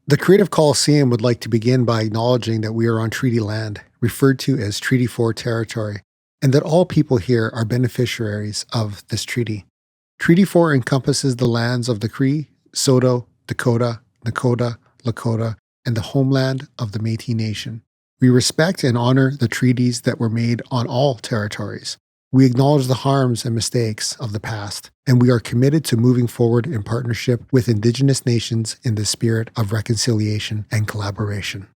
The Creative Coliseum would like to begin by acknowledging that we are on treaty land, referred to as Treaty 4 territory, and that all people here are beneficiaries of this treaty. Treaty 4 encompasses the lands of the Cree, Saulteaux, Dakota, Nakota, Lakota, and the homeland of the Métis Nation. We respect and honor the treaties that were made on all territories. We acknowledge the harms and mistakes of the past, and we are committed to moving forward in partnership with Indigenous nations in the spirit of reconciliation and collaboration.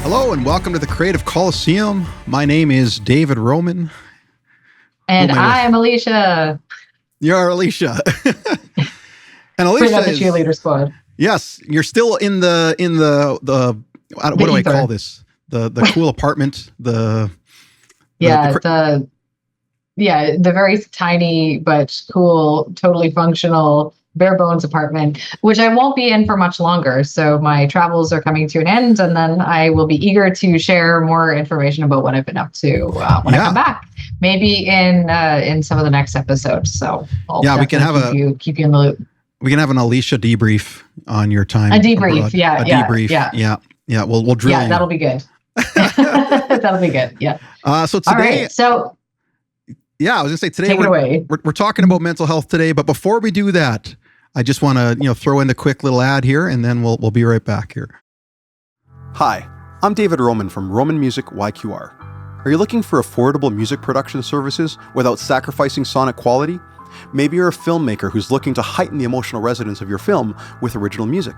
Hello and welcome to the Creative Coliseum. My name is David Roman. And I'm Allysia. You're Allysia. And Allysia Bring out the cheerleader squad. Yes, you're still in the what do I call this? The cool apartment. The very tiny but cool, totally functional, bare bones apartment, which I won't be in for much longer. So my travels are coming to an end, and then I will be eager to share more information about what I've been up to when I come back. Maybe in some of the next episodes. So we can have keep you in the loop. We can have an Allysia debrief on your time. A debrief, abroad. Debrief. Yeah. We'll drill. Yeah, that'll be good. That'll be good. Yeah. So today. All right, so. Yeah, I was gonna say today we're talking about mental health today, but before we do that, I just want to throw in the quick little ad here, and then we'll be right back here. Hi, I'm David Roman from Roman Music YQR. Are you looking for affordable music production services without sacrificing sonic quality? Maybe you're a filmmaker who's looking to heighten the emotional resonance of your film with original music.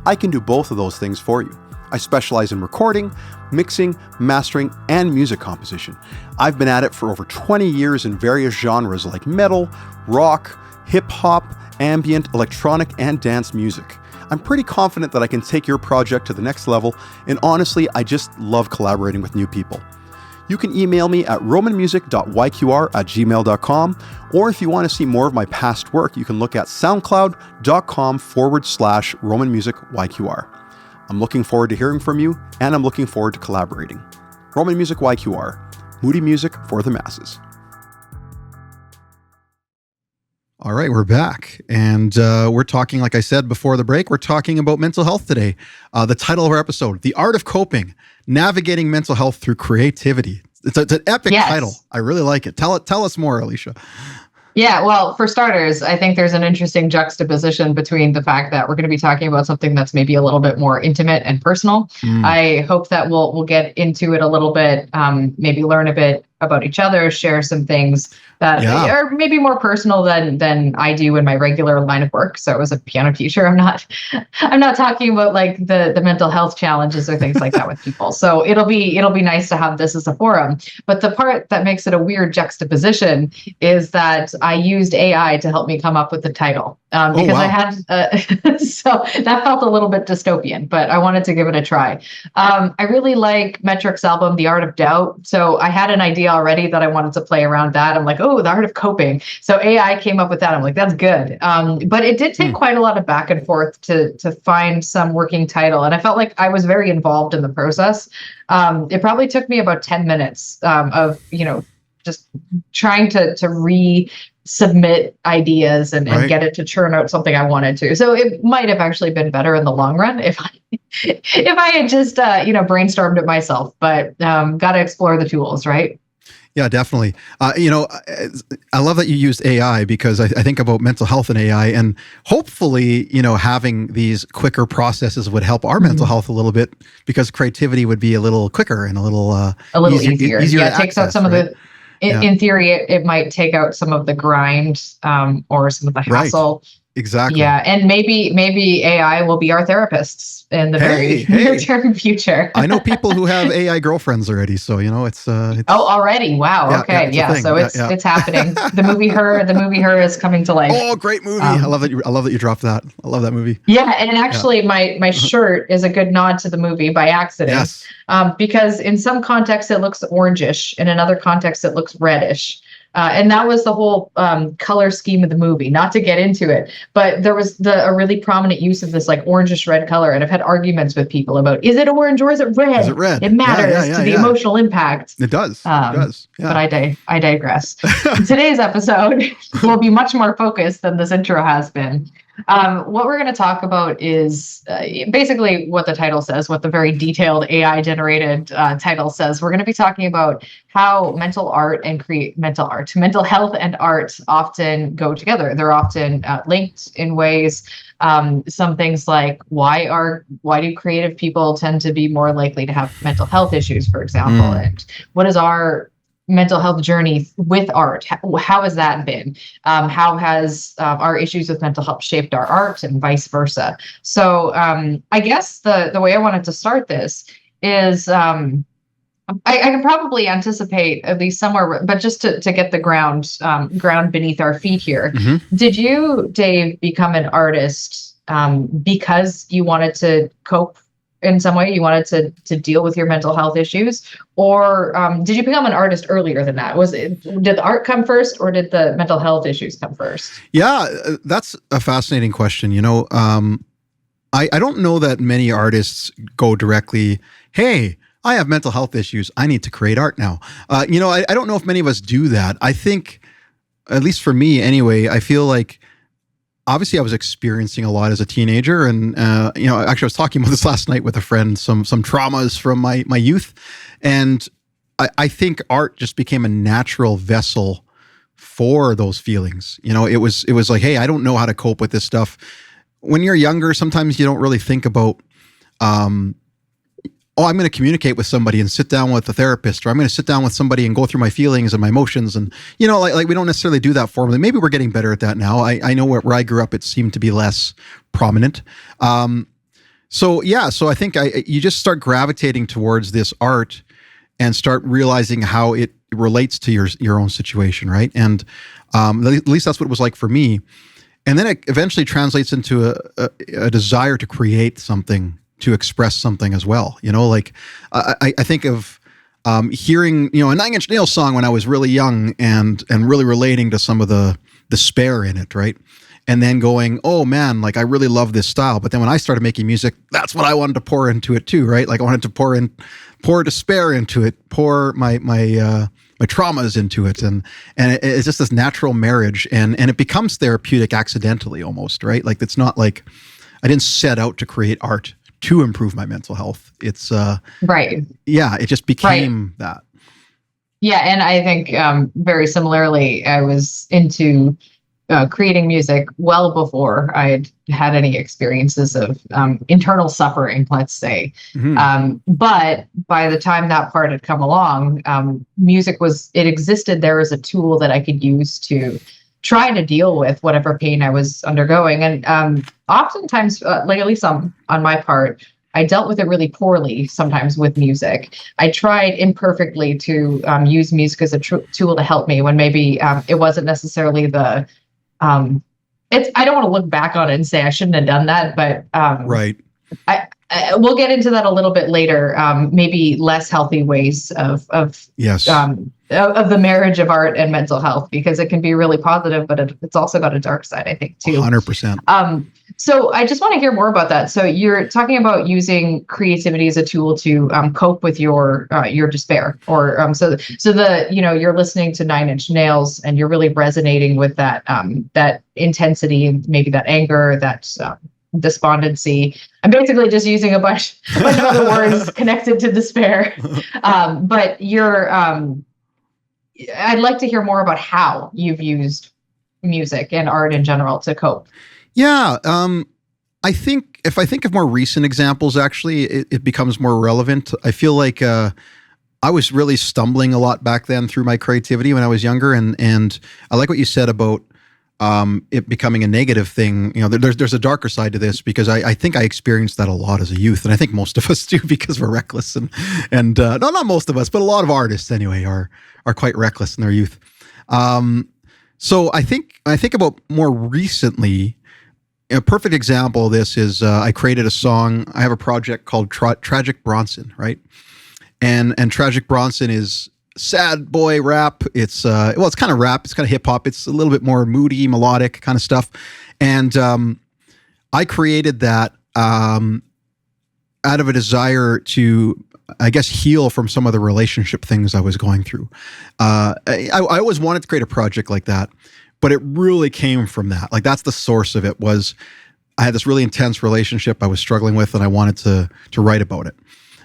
I can do both of those things for you. I specialize in recording, mixing, mastering, and music composition. I've been at it for over 20 years in various genres like metal, rock, hip-hop, ambient, electronic, and dance music. I'm pretty confident that I can take your project to the next level, and honestly, I just love collaborating with new people. You can email me at romanmusic.yqr@gmail.com, or if you want to see more of my past work, you can look at soundcloud.com/romanmusicyqr. I'm looking forward to hearing from you, and I'm looking forward to collaborating. Roman Music YQR, moody music for the masses. All right, we're back, and we're talking, like I said before the break, we're talking about mental health today. The title of our episode, The Art of Coping, Navigating Mental Health Through Creativity. It's an epic title. I really like it. Tell us more, Allysia. Yeah, well, for starters, I think there's an interesting juxtaposition between the fact that we're going to be talking about something that's maybe a little bit more intimate and personal. I hope that we'll get into it a little bit, maybe learn a bit about each other, share some things that are maybe more personal than I do in my regular line of work. So as a piano teacher, I'm not talking about like the mental health challenges or things like that with people. So it'll be nice to have this as a forum. But the part that makes it a weird juxtaposition is that I used AI to help me come up with the title because I had so that felt a little bit dystopian, but I wanted to give it a try. I really like Metric's album, The Art of Doubt. So I had an idea already that I wanted to play around that. I'm like, the art of coping. So AI came up with that. I'm like, that's good. But it did take quite a lot of back and forth to find some working title. And I felt like I was very involved in the process. It probably took me about 10 minutes of, just trying to resubmit ideas and get it to churn out something I wanted to. So it might have actually been better in the long run if I had just, brainstormed it myself, but got to explore the tools, right? Yeah, definitely. I love that you used AI because I think about mental health and AI, and hopefully, having these quicker processes would help our mental health a little bit because creativity would be a little quicker and a little easier. It takes out some of the. In theory, it might take out some of the grind or some of the hassle. Right. Exactly. Yeah, and maybe AI will be our therapists in the very near-term future. I know people who have AI girlfriends already, so it's already. Wow. Yeah, so it's happening. The movie Her is coming to life. Oh, great movie! I love that you dropped that. I love that movie. Yeah, and actually, my shirt is a good nod to the movie by accident. Yes. Because in some contexts it looks orangish, in another context it looks reddish. And that was the whole color scheme of the movie. Not to get into it, but there was a really prominent use of this like orangish red color. And I've had arguments with people about, is it orange or is it red? Is it red? It matters to the emotional impact. It does. It does. Yeah. But I digress. Today's episode will be much more focused than this intro has been. What we're going to talk about is basically what the title says, what the very detailed AI generated title says. We're going to be talking about how mental health and art often go together. They're often linked in ways. Some things like why do creative people tend to be more likely to have mental health issues, for example, and what is our mental health journey with art? How has that been? How has our issues with mental health shaped our art and vice versa? So I guess the way I wanted to start this is I can probably anticipate at least somewhere, but just to get the ground beneath our feet here. Mm-hmm. Did you, Dave, become an artist because you wanted to cope in some way? You wanted to deal with your mental health issues, or did you become an artist earlier than that? Did the art come first, or did the mental health issues come first? Yeah, that's a fascinating question. I don't know that many artists go directly, hey, I have mental health issues, I need to create art now. I don't know if many of us do that. I think, at least for me anyway, I feel like obviously I was experiencing a lot as a teenager, and actually I was talking about this last night with a friend, some traumas from my youth, and I think art just became a natural vessel for those feelings. It was like, hey, I don't know how to cope with this stuff. When you're younger, sometimes you don't really think about I'm going to communicate with somebody and sit down with a therapist, or I'm going to sit down with somebody and go through my feelings and my emotions. And, like we don't necessarily do that formally. Maybe we're getting better at that now. I know where I grew up, it seemed to be less prominent. So I think you just start gravitating towards this art and start realizing how it relates to your own situation, right? And at least that's what it was like for me. And then it eventually translates into a desire to create something, to express something as well. I think of hearing, a Nine Inch Nails song when I was really young and really relating to some of the despair in it, right? And then going, oh man, like I really love this style. But then when I started making music, that's what I wanted to pour into it too, right? Like I wanted to pour despair into it, pour my traumas into it. And it's just this natural marriage, and it becomes therapeutic accidentally almost, right? Like it's not like I didn't set out to create art to improve my mental health. It's right. Yeah, it just became that. Yeah, and I think very similarly, I was into creating music well before I had any experiences of internal suffering, let's say. Mm-hmm. But by the time that part had come along, music existed there as a tool that I could use to try to deal with whatever pain I was undergoing. And oftentimes, like at least on my part, I dealt with it really poorly sometimes with music. I tried imperfectly to use music as a tool to help me when maybe it wasn't necessarily the I don't want to look back on it and say I shouldn't have done that, but right. We'll get into that a little bit later. Maybe less healthy ways of yes. Of the marriage of art and mental health, because it can be really positive, but it's also got a dark side, I think, too. 100%. So I just want to hear more about that. So you're talking about using creativity as a tool to cope with your despair, or so you're listening to Nine Inch Nails and you're really resonating with that intensity and maybe that anger, that despondency. I'm basically just using a bunch of other words connected to despair. But I'd like to hear more about how you've used music and art in general to cope. Yeah. I think if I think of more recent examples, actually, it becomes more relevant. I feel like I was really stumbling a lot back then through my creativity when I was younger. And I like what you said about it becoming a negative thing. There's a darker side to this, because I think I experienced that a lot as a youth, and I think most of us do, because we're reckless and not most of us, but a lot of artists anyway are quite reckless in their youth. So I think about more recently. A perfect example of this is I created a song. I have a project called Tragic Bronson, right? And Tragic Bronson is sad boy rap. It's it's kind of rap. It's kind of hip hop. It's a little bit more moody, melodic kind of stuff. And I created that out of a desire to, I guess, heal from some of the relationship things I was going through. I always wanted to create a project like that, but it really came from that. Like, that's the source of it. Was I had this really intense relationship I was struggling with, and I wanted to write about it.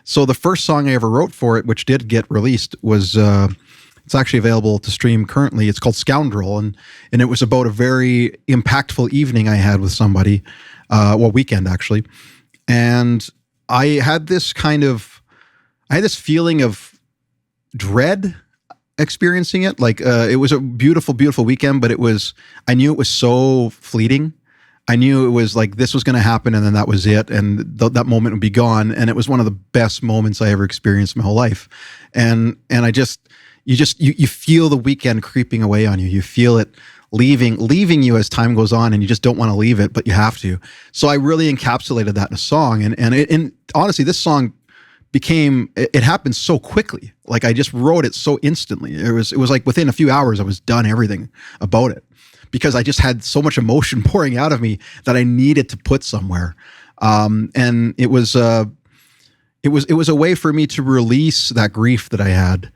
So the first song I ever wrote for it, which did get released, was it's actually available to stream currently. It's called Scoundrel, and it was about a very impactful evening I had with somebody, weekend actually, and I had this feeling of dread experiencing it. Like, it was a beautiful, beautiful weekend, but I knew it was so fleeting. I knew it was like, this was going to happen, and then that was it, and that moment would be gone. And it was one of the best moments I ever experienced in my whole life. And you feel the weekend creeping away on you. You feel it leaving you as time goes on, and you just don't want to leave it, but you have to. So I really encapsulated that in a song. And honestly, this song it happened so quickly. Like, I just wrote it so instantly. It was like within a few hours I was done everything about it, because I just had so much emotion pouring out of me that I needed to put somewhere. And it was a way for me to release that grief that I had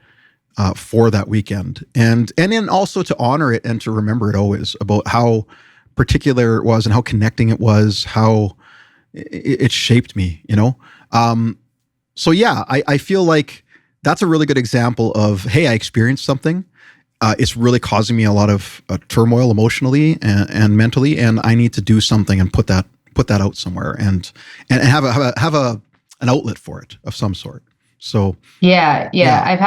for that weekend, and then also to honor it and to remember it always, about how particular it was and how connecting it was, how it shaped me, So yeah, I feel like that's a really good example of, hey, I experienced something. It's really causing me a lot of turmoil emotionally and mentally, and I need to do something and put that out somewhere and have an outlet for it of some sort. So yeah. I've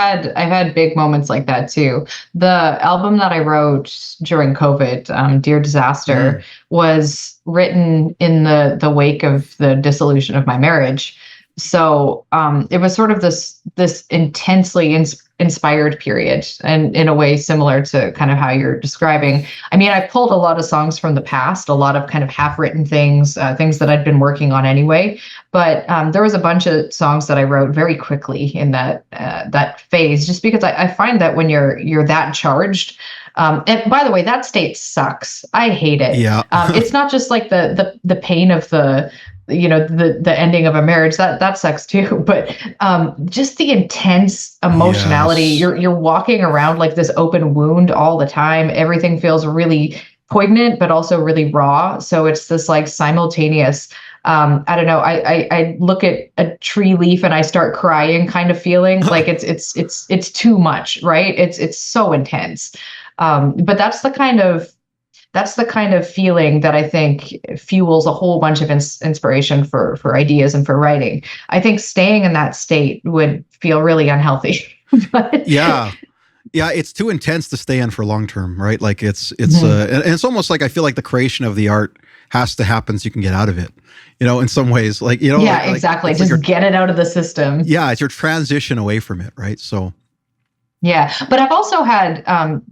had big moments like that too. The album that I wrote during COVID, Dear Disaster, was written in the wake of the dissolution of my marriage. So it was sort of this intensely inspired period, and in a way similar to kind of how you're describing. I mean, I pulled a lot of songs from the past, a lot of kind of half-written things that I'd been working on anyway. But there was a bunch of songs that I wrote very quickly in that phase, just because I find that when you're that charged. And by the way, that state sucks. I hate it. Yeah. It's not just like the pain of the ending of a marriage that sucks too, but just the intense emotionality. Yes. You're walking around like this open wound all the time. Everything feels really poignant, but also really raw. So it's this like simultaneous. I don't know. I look at a tree leaf and I start crying, kind of feeling like it's too much, right? It's so intense. But that's the kind of feeling that I think fuels a whole bunch of inspiration for ideas and for writing. I think staying in that state would feel really unhealthy. But yeah, it's too intense to stay in for long term, right? Like and it's almost like I feel like the creation of the art has to happen so you can get out of it. In some ways, like yeah, exactly. Just get it out of the system. Yeah, it's your transition away from it, right? So. Yeah, but I've also had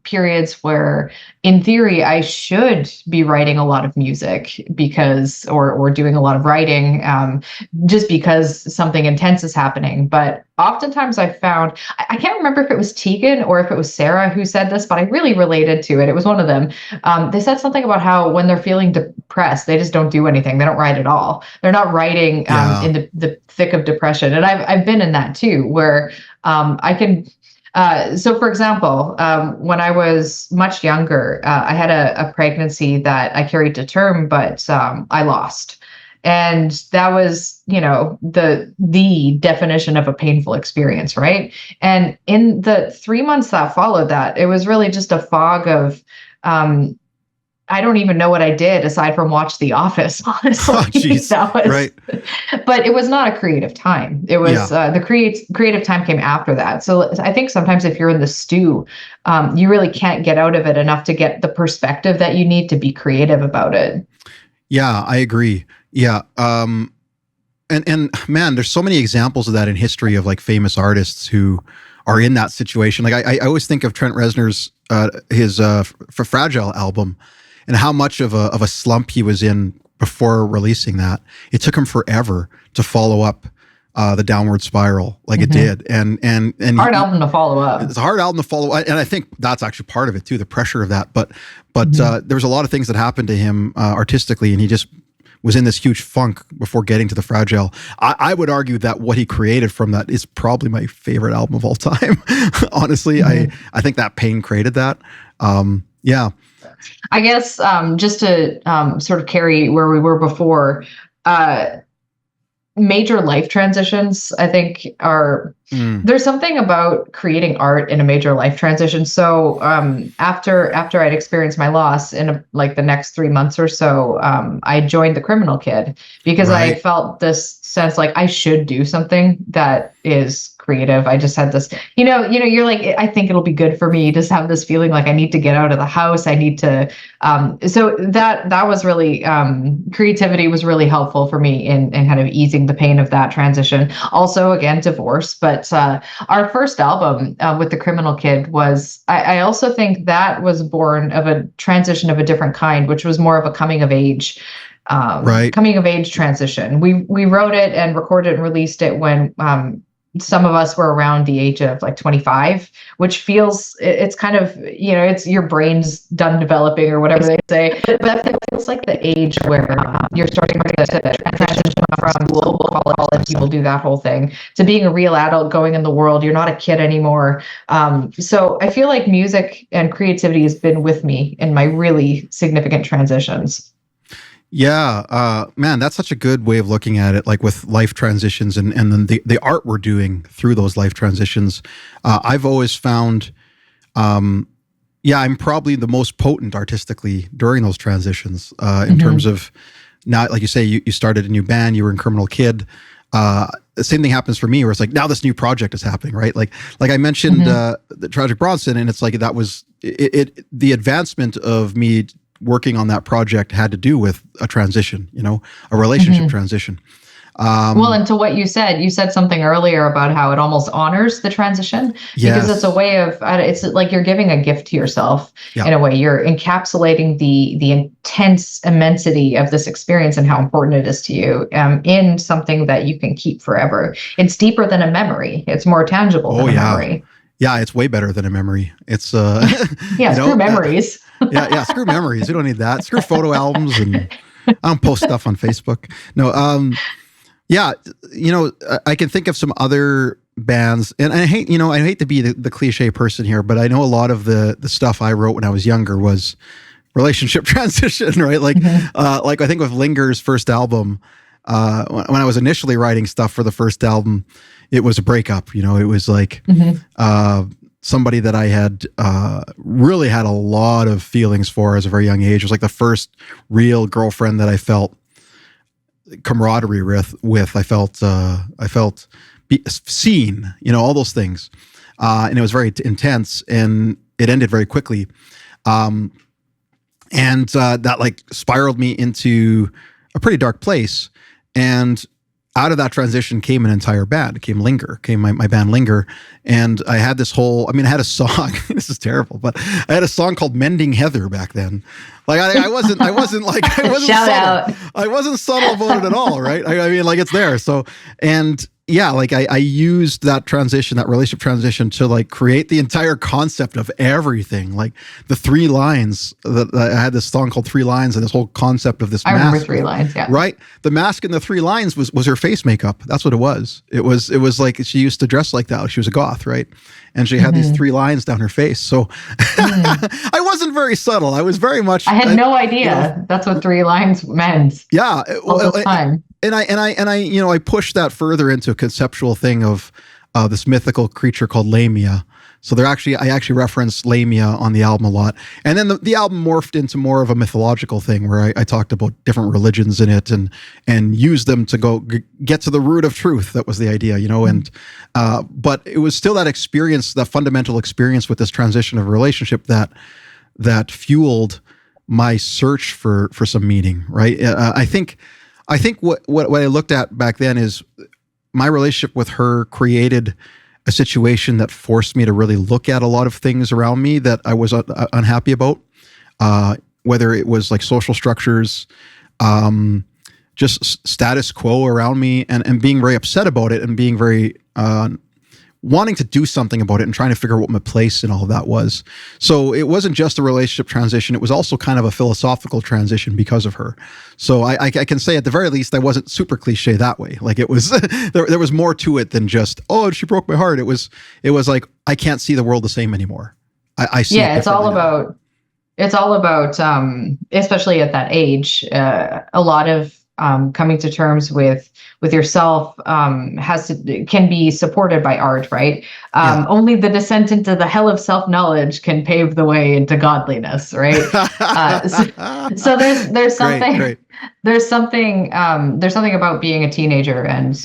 periods where, in theory, I should be writing a lot of music or doing a lot of writing just because something intense is happening. But oftentimes I found, I can't remember if it was Tegan or if it was Sarah who said this, but I really related to it. It was one of them. They said something about how when they're feeling depressed, they just don't do anything. They don't write at all. They're not writing in the thick of depression. And I've been in that too, where I can... So for example, when I was much younger, I had a pregnancy that I carried to term, but I lost. And that was, the definition of a painful experience, right? And in the 3 months that followed that, it was really just a fog of, I don't even know what I did aside from watch The Office, honestly. Oh, geez. Right. But it was not a creative time. It was the creative time came after that. So I think sometimes if you're in the stew, you really can't get out of it enough to get the perspective that you need to be creative about it. Yeah, I agree. Yeah. And man, there's so many examples of that in history of like famous artists who are in that situation. Like I always think of Trent Reznor's his Fragile album, and how much of a slump he was in before releasing that. It took him forever to follow up the downward spiral like it did. And hard album to follow up. It's a hard album to follow. And I think that's actually part of it too, the pressure of that. But there was a lot of things that happened to him artistically, and he just was in this huge funk before getting to the Fragile. I would argue that what he created from that is probably my favorite album of all time. Honestly, I think that pain created that. Yeah. I guess just to sort of carry where we were before, major life transitions, I think, are there's something about creating art in a major life transition. So after I'd experienced my loss in like the next 3 months or so, I joined the Criminal Kid because I felt this sense like I should do something that is creative. I just had this, you're like, I think it'll be good for me to have this feeling like I need to get out of the house. I need to, so that was really, creativity was really helpful for me in kind of easing the pain of that transition. Also, again, divorce, but our first album with the Criminal Kid was, I also think that was born of a transition of a different kind, which was more of a coming of age transition. We wrote it and recorded and released it when some of us were around the age of like 25, which feels, it's kind of, it's your brain's done developing or whatever they say, but that feels like the age where you're starting to transition from global college, people do that whole thing, to being a real adult going in the world. You're not a kid anymore. So I feel like music and creativity has been with me in my really significant transitions. Yeah, man, that's such a good way of looking at it, like with life transitions and then the art we're doing through those life transitions. I've always found, I'm probably the most potent artistically during those transitions in terms of, now, like you say, you started a new band, you were in Criminal Kid. The same thing happens for me where it's like, now this new project is happening, right? Like I mentioned the Tragic Bronson, and it's like, that was the advancement of me working on that project had to do with a transition, a relationship transition. Well, and to what you said something earlier about how it almost honors the transition because it's a way of, it's like you're giving a gift to yourself in a way. You're encapsulating the intense immensity of this experience and how important it is to you in something that you can keep forever. It's deeper than a memory. It's more tangible than a memory. Yeah, it's way better than a memory. It's screw memories. Screw memories. We don't need that. Screw photo albums, and I don't post stuff on Facebook. No, I can think of some other bands, and I hate to be the cliche person here, but I know a lot of the stuff I wrote when I was younger was relationship transition, right? Like I think with Linger's first album, when I was initially writing stuff for the first album, it was a breakup. It was like somebody that I had really had a lot of feelings for as a very young age. It was like the first real girlfriend that I felt camaraderie with. I felt seen, all those things. And it was very intense, and it ended very quickly. And that like spiraled me into a pretty dark place. And out of that transition came an entire band. It came Linger, came my band Linger. And I had this I had a song, this is terrible, but I had a song called Mending Heather back then. Like I wasn't Shout subtle. out. I wasn't subtle about it at all, right? I mean, like it's there. So, and yeah, like I used that transition, that relationship transition to like create the entire concept of everything. Like the 3 lines that I had this song called 3 Lines, and this whole concept of this mask. I remember 3 lines, yeah. Right? The mask in the 3 lines was her face makeup. That's what it was. It was like she used to dress like that. She was a goth, right? And she had these 3 lines down her face. So I wasn't very subtle. I was very much. I had no idea that's what 3 lines meant. Yeah. All the time. And I pushed that further into a conceptual thing of this mythical creature called Lamia. So I actually referenced Lamia on the album a lot. And then the album morphed into more of a mythological thing where I talked about different religions in it and used them to get to the root of truth. That was the idea, and but it was still that experience, that fundamental experience with this transition of relationship that fueled my search for some meaning, right? I think what I looked at back then is my relationship with her created a situation that forced me to really look at a lot of things around me that I was unhappy about, whether it was like social structures, just status quo around me, and being very upset about it, and being very wanting to do something about it, and trying to figure out what my place in all of that was. So it wasn't just a relationship transition. It was also kind of a philosophical transition because of her. So I can say at the very least, I wasn't super cliche that way. Like it was, there was more to it than just, oh, she broke my heart. It was like, I can't see the world the same anymore. I see. Yeah, it's all about, especially at that age, a lot of coming to terms with yourself can be supported by art, right? Only the descent into the hell of self-knowledge can pave the way into godliness, right? So there's something Great. there's something about being a teenager and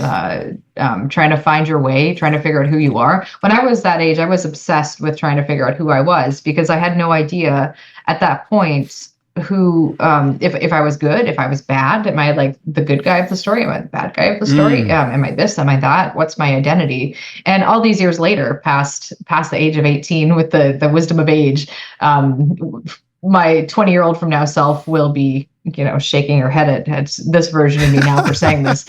trying to find your way, trying to figure out who you are. When I was that age, I was obsessed with trying to figure out who I was, because I had no idea at that point who if I was good, if I was bad. Am I like the good guy of the story? Am I the bad guy of the story? Am I this? Am I that? What's my identity? And all these years later, past the age of 18, with the wisdom of age, my 20-year-old from now self will be, shaking her head at this version of me now for saying this.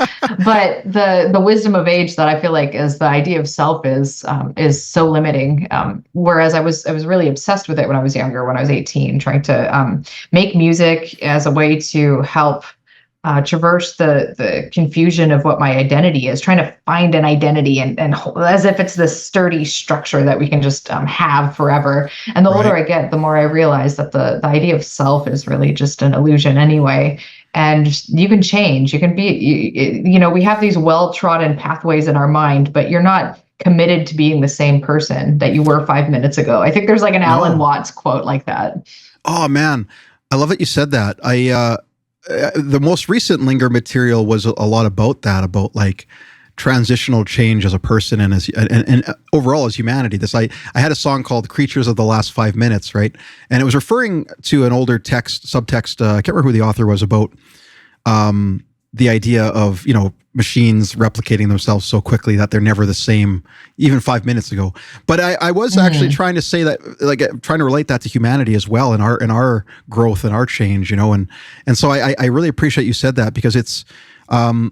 But the wisdom of age that I feel like is the idea of self is so limiting. Whereas I was really obsessed with it when I was younger, when I was 18, trying to make music as a way to help traverse the confusion of what my identity is, trying to find an identity and as if it's this sturdy structure that we can just have forever. And the older I get, the more I realize that the idea of self is really just an illusion anyway. And you can change. You can be, we have these well-trodden pathways in our mind, but you're not committed to being the same person that you were 5 minutes ago. I think there's like an Alan Watts quote like that. Oh man, I love that you said that. The most recent Linger material was a lot about that, about like transitional change as a person and overall as humanity. I had a song called Creatures of the Last 5 Minutes, right? And it was referring to an older subtext, I can't remember who the author was, about the idea of, machines replicating themselves so quickly that they're never the same, even 5 minutes ago. But I was actually trying to say that, like, trying to relate that to humanity as well, and our growth and our change, and so I really appreciate you said that, because it's, I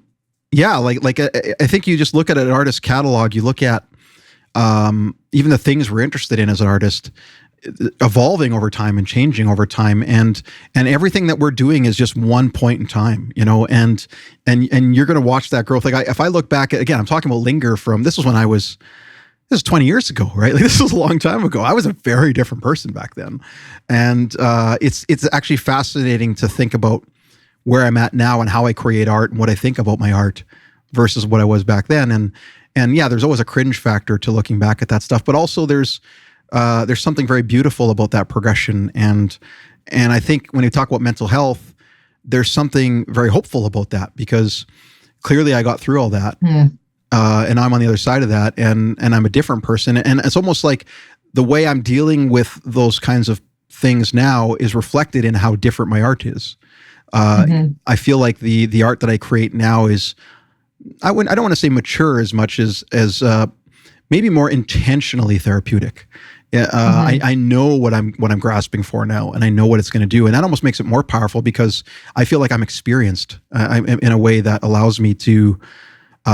think you just look at an artist's catalog, you look at even the things we're interested in as an artist evolving over time and changing over time, and everything that we're doing is just one point in time, and you're going to watch that growth. Like if I look back at, again, I'm talking about Linger this is 20 years ago, right? Like this was a long time ago. I was a very different person back then. And it's actually fascinating to think about where I'm at now and how I create art and what I think about my art versus what I was back then. And yeah, there's always a cringe factor to looking back at that stuff, but also there's something very beautiful about that progression. And I think when you talk about mental health, there's something very hopeful about that, because clearly I got through all that. And I'm on the other side of that, and I'm a different person. And it's almost like the way I'm dealing with those kinds of things now is reflected in how different my art is. I feel like the art that I create now is, I don't want to say mature as much as maybe more intentionally therapeutic. I know what I'm grasping for now, and I know what it's going to do, and that almost makes it more powerful, because I feel like I'm experienced in a way that allows me to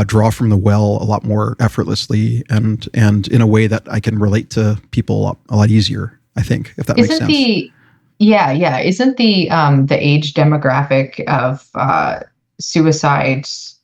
draw from the well a lot more effortlessly, and in a way that I can relate to people a lot easier, I think, if that makes sense. Isn't the age demographic of suicides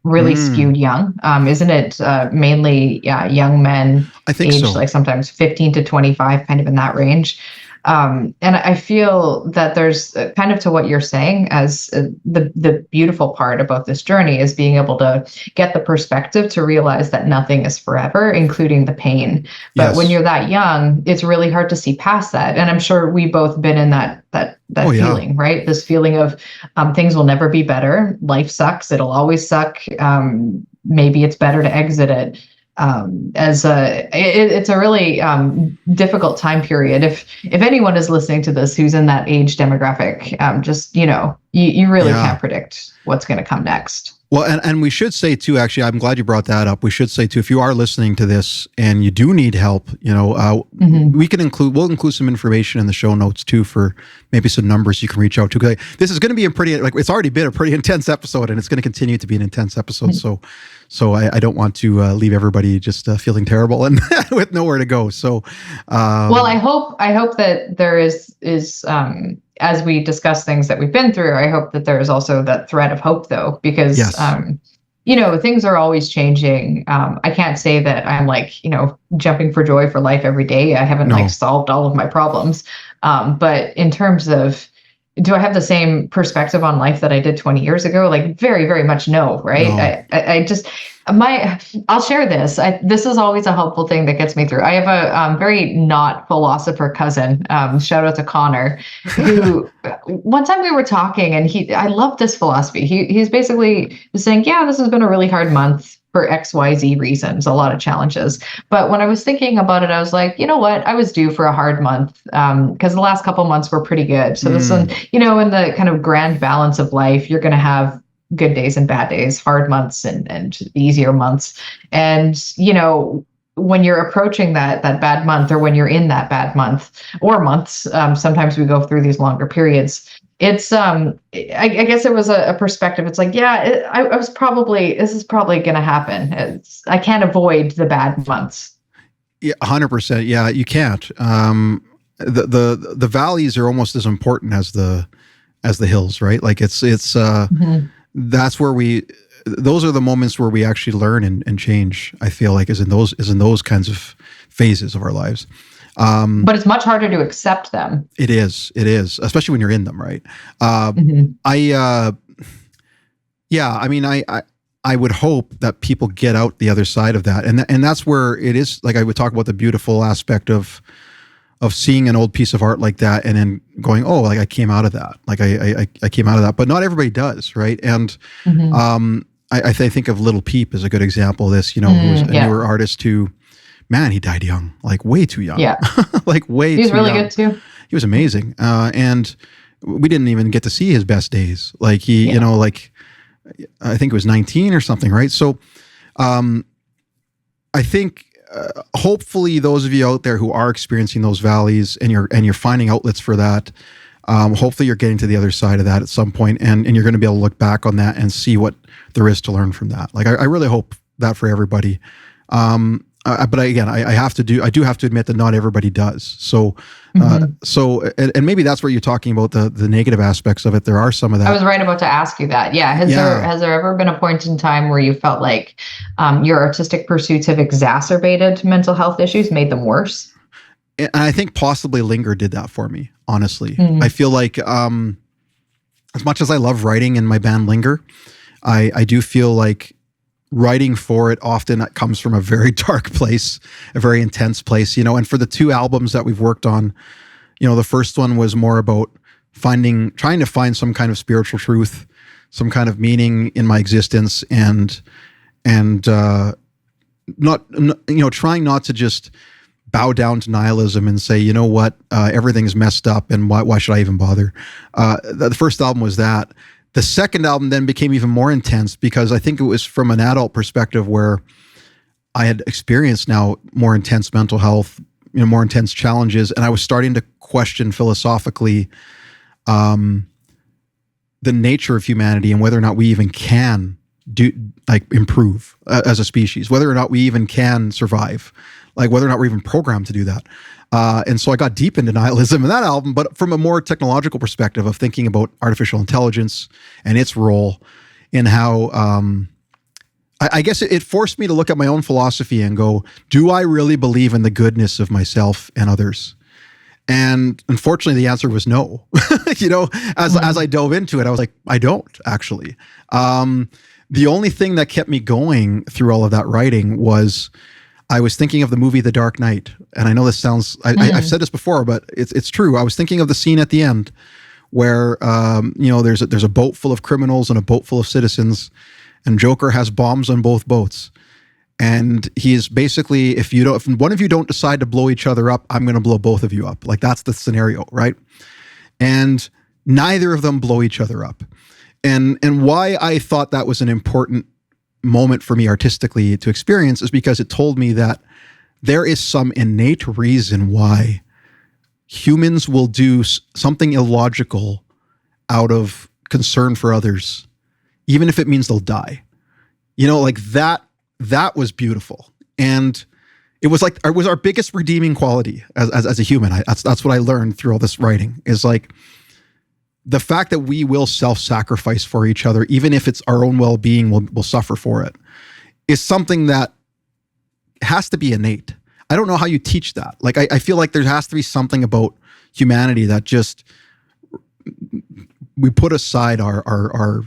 really skewed young? Isn't it mainly young men? I think aged so. Like sometimes 15 to 25, kind of in that range. And I feel that there's kind of to what you're saying, as the beautiful part about this journey is being able to get the perspective to realize that nothing is forever, including the pain. But when you're that young, it's really hard to see past that. And I'm sure we both been in that feeling, right? This feeling of things will never be better. Life sucks. It'll always suck. Maybe it's better to exit it. It's a really difficult time period. If anyone is listening to this who's in that age demographic, just you really can't predict what's going to come next. Well, and we should say too, actually, I'm glad you brought that up. We should say too, if you are listening to this and you do need help, we'll include some information in the show notes too for maybe some numbers you can reach out to. 'Cause this is going to be it's already been a pretty intense episode, and it's going to continue to be an intense episode. So I don't want to leave everybody just feeling terrible and with nowhere to go. So, well, I hope that there is as we discuss things that we've been through, I hope that there is also that thread of hope, though, because, yes. Things are always changing. I can't say that I'm jumping for joy for life every day. I haven't solved all of my problems. But in terms of, do I have the same perspective on life that I did 20 years ago? Like very, very much no, right? No. I'll share this. This is always a helpful thing that gets me through. I have a very not philosopher cousin, shout out to Connor, who one time we were talking and I love this philosophy. He's basically saying, yeah, this has been a really hard month for XYZ reasons, a lot of challenges. But when I was thinking about it, I was like, you know what? I was due for a hard month because the last couple months were pretty good. So this one, in the kind of grand balance of life, you're going to have good days and bad days, hard months and easier months. And, when you're approaching that bad month, or when you're in that bad month or months, sometimes we go through these longer periods. It's, I guess it was a perspective. It's like, yeah, this is probably going to happen. I can't avoid the bad months. Yeah, 100%. Yeah, you can't. The valleys are almost as important as the hills, right? Like it's that's where those are the moments where we actually learn and change. I feel like is in those kinds of phases of our lives. But it's much harder to accept them. It is, especially when you're in them, right? I would hope that people get out the other side of that, and that's where it is. Like I would talk about the beautiful aspect of seeing an old piece of art like that and then going, oh, like I came out of that. Like I came out of that, but not everybody does. Right. And, I think of Little Peep as a good example of this, who was a newer artist who, man, he died young, like way too young. Yeah. Like way too young. He's really good too. He was amazing. And we didn't even get to see his best days. Like he, I think it was 19 or something. Right. So, I think, hopefully those of you out there who are experiencing those valleys and you're finding outlets for that, hopefully you're getting to the other side of that at some point and you're going to be able to look back on that and see what there is to learn from that. Like I really hope that for everybody. But again, I do have to admit that not everybody does. So, and maybe that's what you're talking about, the negative aspects of it. There are some of that. I was right about to ask you that. Yeah. Has there ever been a point in time where you felt like your artistic pursuits have exacerbated mental health issues, made them worse? And I think possibly Linger did that for me, honestly. I feel like as much as I love writing in my band Linger, I do feel like writing for it often comes from a very dark place, a very intense place, and for the two albums that we've worked on, the first one was more about trying to find some kind of spiritual truth, some kind of meaning in my existence and trying not to just bow down to nihilism and say, you know what, everything's messed up and why should I even bother? The first album was that. The second album then became even more intense because I think it was from an adult perspective where I had experienced now more intense mental health, more intense challenges. And I was starting to question philosophically the nature of humanity and whether or not we even can improve as a species, whether or not we even can survive, like whether or not we're even programmed to do that. And so I got deep into nihilism in that album, but from a more technological perspective of thinking about artificial intelligence and its role in how, I guess it forced me to look at my own philosophy and go, do I really believe in the goodness of myself and others? And unfortunately, the answer was no. As I dove into it, I was like, I don't actually. The only thing that kept me going through all of that writing was I was thinking of the movie The Dark Knight. And I know this sounds, I've said this before, but it's true. I was thinking of the scene at the end where, there's a boat full of criminals and a boat full of citizens, and Joker has bombs on both boats. And he's basically, if one of you don't decide to blow each other up, I'm going to blow both of you up. Like that's the scenario, right? And neither of them blow each other up. And why I thought that was an important moment for me artistically to experience is because it told me that there is some innate reason why humans will do something illogical out of concern for others, even if it means they'll die. Like that was beautiful. And it was our biggest redeeming quality as a human. That's what I learned through all this writing, is like the fact that we will self-sacrifice for each other, even if it's our own well-being will suffer for it, is something that has to be innate. I don't know how you teach that. Like, I feel like there has to be something about humanity that just, we put aside our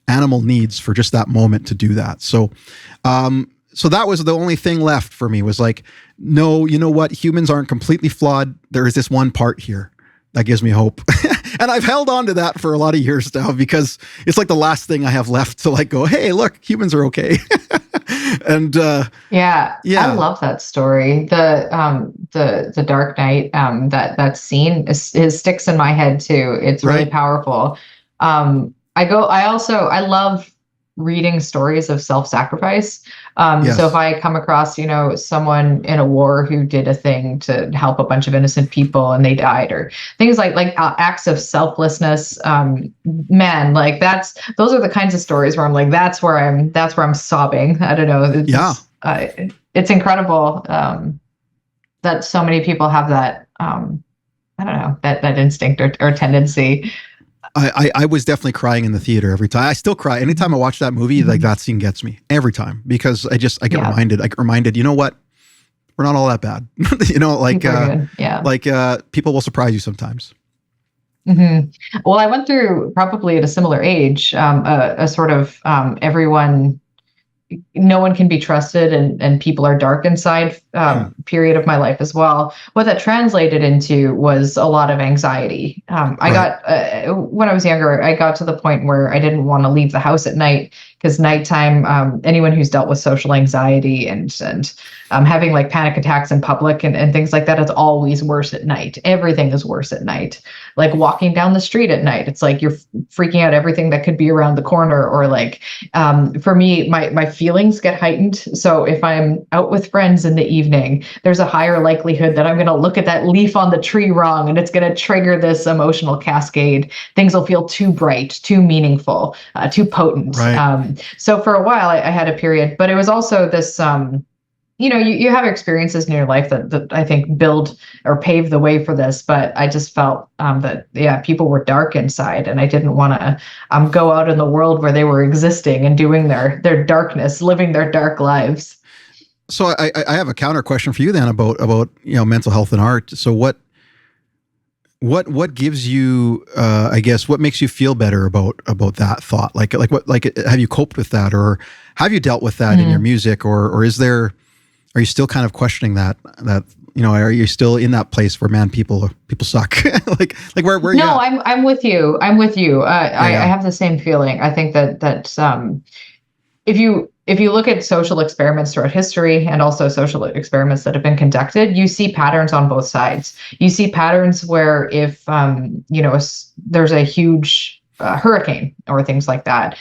animal needs for just that moment to do that. So that was the only thing left for me, was like, no, you know what? Humans aren't completely flawed. There is this one part here that gives me hope. And I've held on to that for a lot of years now, because it's like the last thing I have left to like go, hey, look, humans are okay. And yeah, I love that story. The Dark Knight, that scene is sticks in my head too. It's really powerful. I love reading stories of self-sacrifice. So if I come across, someone in a war who did a thing to help a bunch of innocent people and they died, or things like acts of selflessness, man, like those are the kinds of stories where I'm like, that's where I'm sobbing. I don't know. It's incredible that so many people have that, I don't know, that instinct or tendency. I was definitely crying in the theater every time. I still cry anytime I watch that movie. Like, that scene gets me every time, because I get reminded. You know what? We're not all that bad. People will surprise you sometimes. Mm-hmm. Well, I went through, probably at a similar age, a sort of no one can be trusted, and people are dark inside period of my life as well. What that translated into was a lot of anxiety. I got, when I was younger, I got to the point where I didn't want to leave the house at night, because nighttime, anyone who's dealt with social anxiety and having like panic attacks in public and things like that, it's always worse at night. Everything is worse at night. Like walking down the street at night, it's like you're freaking out everything that could be around the corner, or like, for me, my feelings get heightened. So if I'm out with friends in the evening, there's a higher likelihood that I'm going to look at that leaf on the tree wrong, and it's going to trigger this emotional cascade. Things will feel too bright, too meaningful, too potent. Right. So for a while I had a period, but it was also this, you have experiences in your life that I think build or pave the way for this. But I just felt that people were dark inside, and I didn't want to go out in the world where they were existing and doing their darkness, living their dark lives. So I have a counter question for you then about mental health and art. So what gives you I guess what makes you feel better about that thought? Like have you coped with that, or have you dealt with that in your music, or are you still kind of questioning that are you still in that place where, man, people suck? like where No, I'm with you. I have the same feeling. I think that if you look at social experiments throughout history, and also social experiments that have been conducted, you see patterns on both sides. You see patterns where if there's a huge hurricane or things like that,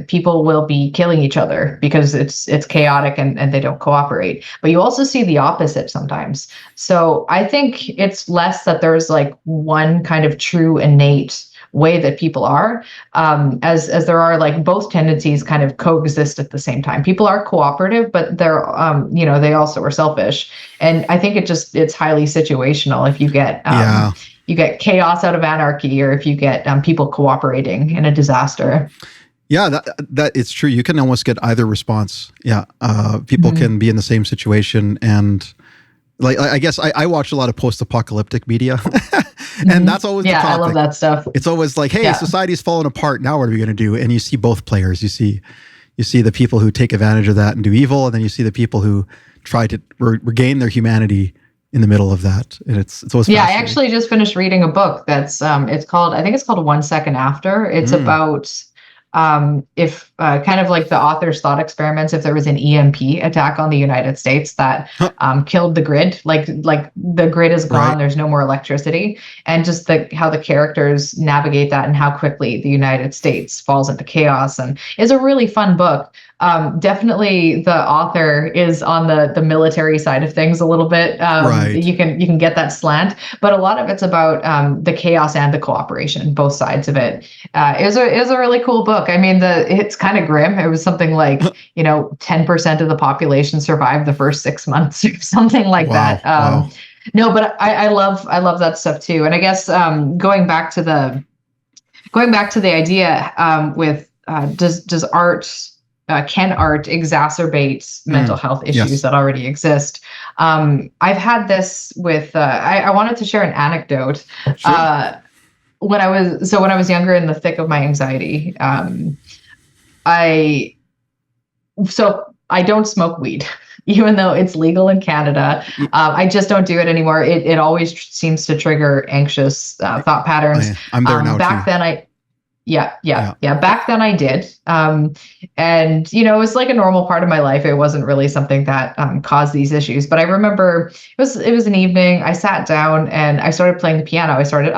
people will be killing each other because it's chaotic and they don't cooperate. But you also see the opposite sometimes. So I think it's less that there's like one kind of true innate way that people are, as there are like both tendencies kind of coexist at the same time. People are cooperative, but they're they also are selfish. And I think it's highly situational. If you get you get chaos out of anarchy, or if you get people cooperating in a disaster. Yeah, that it's true. You can almost get either response. Yeah, people can be in the same situation, and like I guess I watch a lot of post-apocalyptic media, and that's always the topic. I love that stuff. It's always like, hey, society's falling apart. Now what are we going to do? And you see both players. You see the people who take advantage of that and do evil, and then you see the people who try to regain their humanity in the middle of that. And it's always I actually just finished reading a book that's I think it's called 1 Second After. It's about if kind of like the author's thought experiments, if there was an EMP attack on the United States that killed the grid, like the grid is gone, Right. there's no more electricity, and just how the characters navigate that and how quickly the United States falls into chaos, and is a really fun book. Definitely the author is on the military side of things a little bit. Right. You can get that slant, but a lot of it's about the chaos and the cooperation, both sides of it. It was a really cool book. I mean, it's kind of grim. It was something like 10% of the population survived the first 6 months or something like that. Wow. No, but I love that stuff too. And I guess going back to the idea with does art can art exacerbate mental health issues Yes. that already exist? I've had this with, I wanted to share an anecdote. Sure. When I was younger, in the thick of my anxiety, I don't smoke weed, even though it's legal in Canada. I just don't do it anymore. It always seems to trigger anxious thought patterns. I'm there now back too. then back then I did. And it was like a normal part of my life. It wasn't really something that caused these issues. But I remember it was an evening. I sat down and I started playing the piano. I started,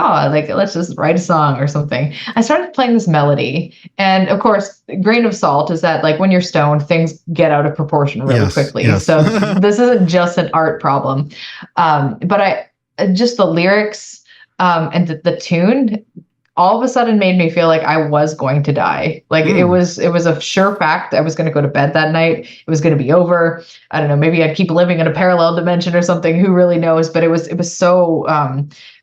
let's just write a song or something. I started playing this melody. And of course, grain of salt is that like when you're stoned, things get out of proportion really quickly. Yes. So this isn't just an art problem. But just the lyrics and the tune all of a sudden made me feel like I was going to die. Like it was a sure fact I was going to go to bed that night. It was going to be over. I don't know, maybe I'd keep living in a parallel dimension or something. Who really knows? But it was so,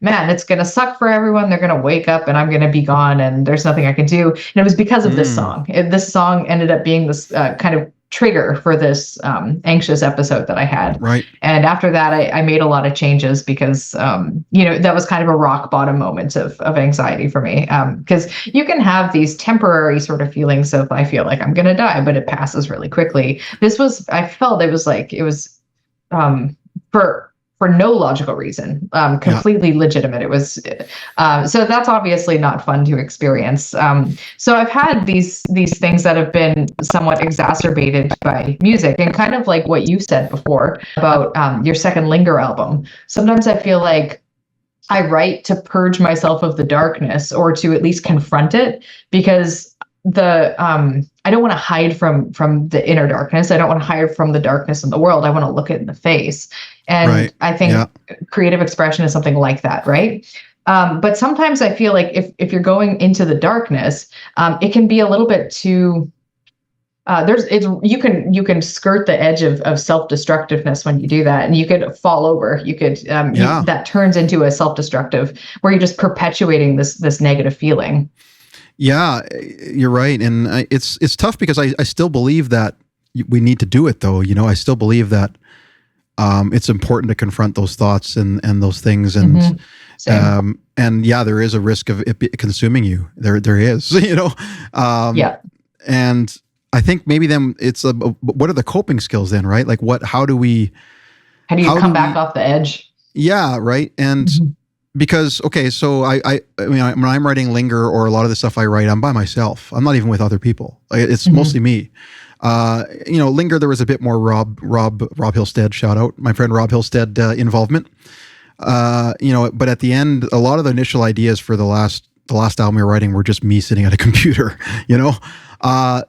man, it's going to suck for everyone. They're going to wake up and I'm going to be gone and there's nothing I can do. And it was because of this song. This song ended up being this kind of trigger for this anxious episode that I had. Right. And after that, I made a lot of changes because, that was kind of a rock bottom moment of anxiety for me. Because you can have these temporary sort of feelings of, I feel like I'm going to die, but it passes really quickly. I felt it was for no logical reason, completely legitimate. It was, so that's obviously not fun to experience. So I've had these things that have been somewhat exacerbated by music, and kind of like what you said before about your second Linger album. Sometimes I feel like I write to purge myself of the darkness, or to at least confront it, because I don't want to hide from the inner darkness. I don't want to hide from the darkness in the world. I want to look it in the face. And I think creative expression is something like that, right? But sometimes I feel like if you're going into the darkness, it can be a little bit too. You can skirt the edge of self-destructiveness when you do that, and you could fall over. You could that turns into a self-destructive, where you're just perpetuating this negative feeling. Yeah, you're right. And it's tough because I still believe that we need to do it though. I still believe that it's important to confront those thoughts and those things. And, and there is a risk of it consuming you. There is, and I think maybe then what are the coping skills then, right? Like how do you come back off the edge? Yeah. Right. And because, okay, so I mean, when I'm writing Linger or a lot of the stuff I write, I'm by myself. I'm not even with other people. It's mostly me. Linger, there was a bit more Rob Hillstead, shout out, my friend Rob Hillstead, involvement. But at the end, a lot of the initial ideas for the last album we were writing were just me sitting at a computer,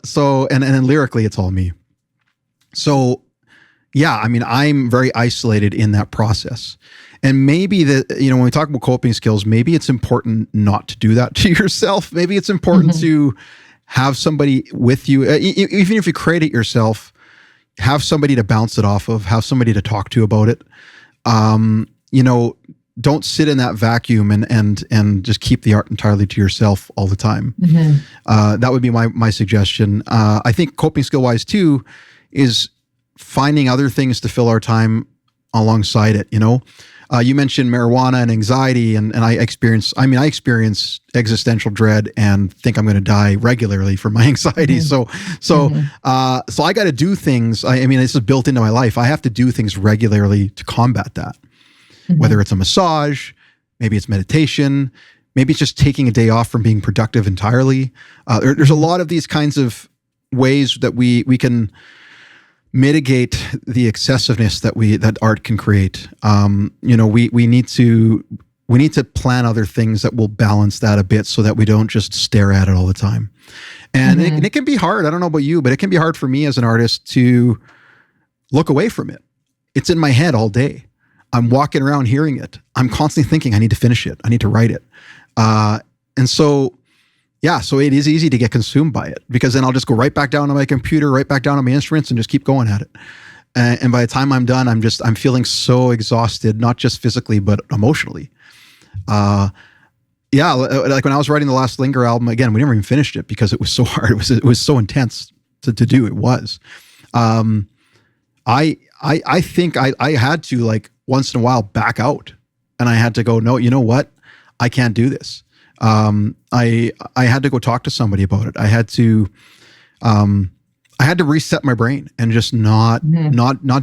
so, and then lyrically, it's all me. So, yeah, I mean, I'm very isolated in that process. And maybe when we talk about coping skills, maybe it's important not to do that to yourself. Maybe it's important to have somebody with you, even if you create it yourself, have somebody to bounce it off of, have somebody to talk to about it. Don't sit in that vacuum and just keep the art entirely to yourself all the time. That would be my suggestion. I think coping skill wise too is finding other things to fill our time alongside it. You mentioned marijuana and anxiety, and I experience existential dread and think I'm going to die regularly from my anxiety. So I got to do things. I mean, this is built into my life. I have to do things regularly to combat that, whether it's a massage, maybe it's meditation, Maybe it's just taking a day off from being productive entirely. There's a lot of these kinds of ways that we can mitigate the excessiveness that art can create. We need to plan other things that will balance that a bit so that we don't just stare at it all the time. And it can be hard. I don't know about you, but it can be hard for me as an artist to look away from it. It's in my head all day. I'm walking around hearing it. I'm constantly thinking, I need to finish it. I need to write it. So it is easy to get consumed by it, because then I'll just go right back down to my computer, right back down on my instruments, and just keep going at it. And by the time I'm done, I'm feeling so exhausted, not just physically, but emotionally. Like when I was writing the last Linger album, again, we never even finished it because it was so hard. It was so intense to do. It was. I think I had to, like, once in a while back out, and I had to go, no, you know what? I can't do this. I had to go talk to somebody about it. I had to reset my brain and just not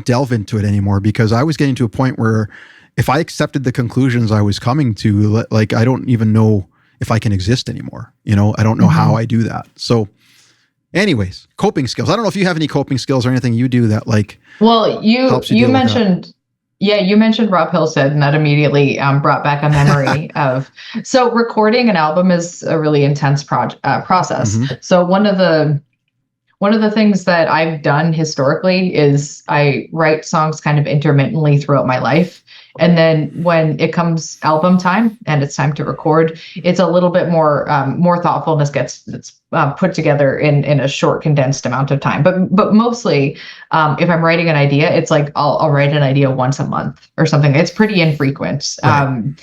delve into it anymore, because I was getting to a point where if I accepted the conclusions I was coming to, like, I don't even know if I can exist anymore. I don't know how I do that. So anyways, coping skills. I don't know if you have any coping skills or anything you do that, like, you mentioned, you mentioned Rob Hillstead, and that immediately brought back a memory of, so recording an album is a really intense process. So one of the things that I've done historically is I write songs kind of intermittently throughout my life. And then when it comes album time and it's time to record, it's a little bit more thoughtfulness gets put together in a short, condensed amount of time. But mostly, if I'm writing an idea, it's like I'll write an idea once a month or something. It's pretty infrequent. Right.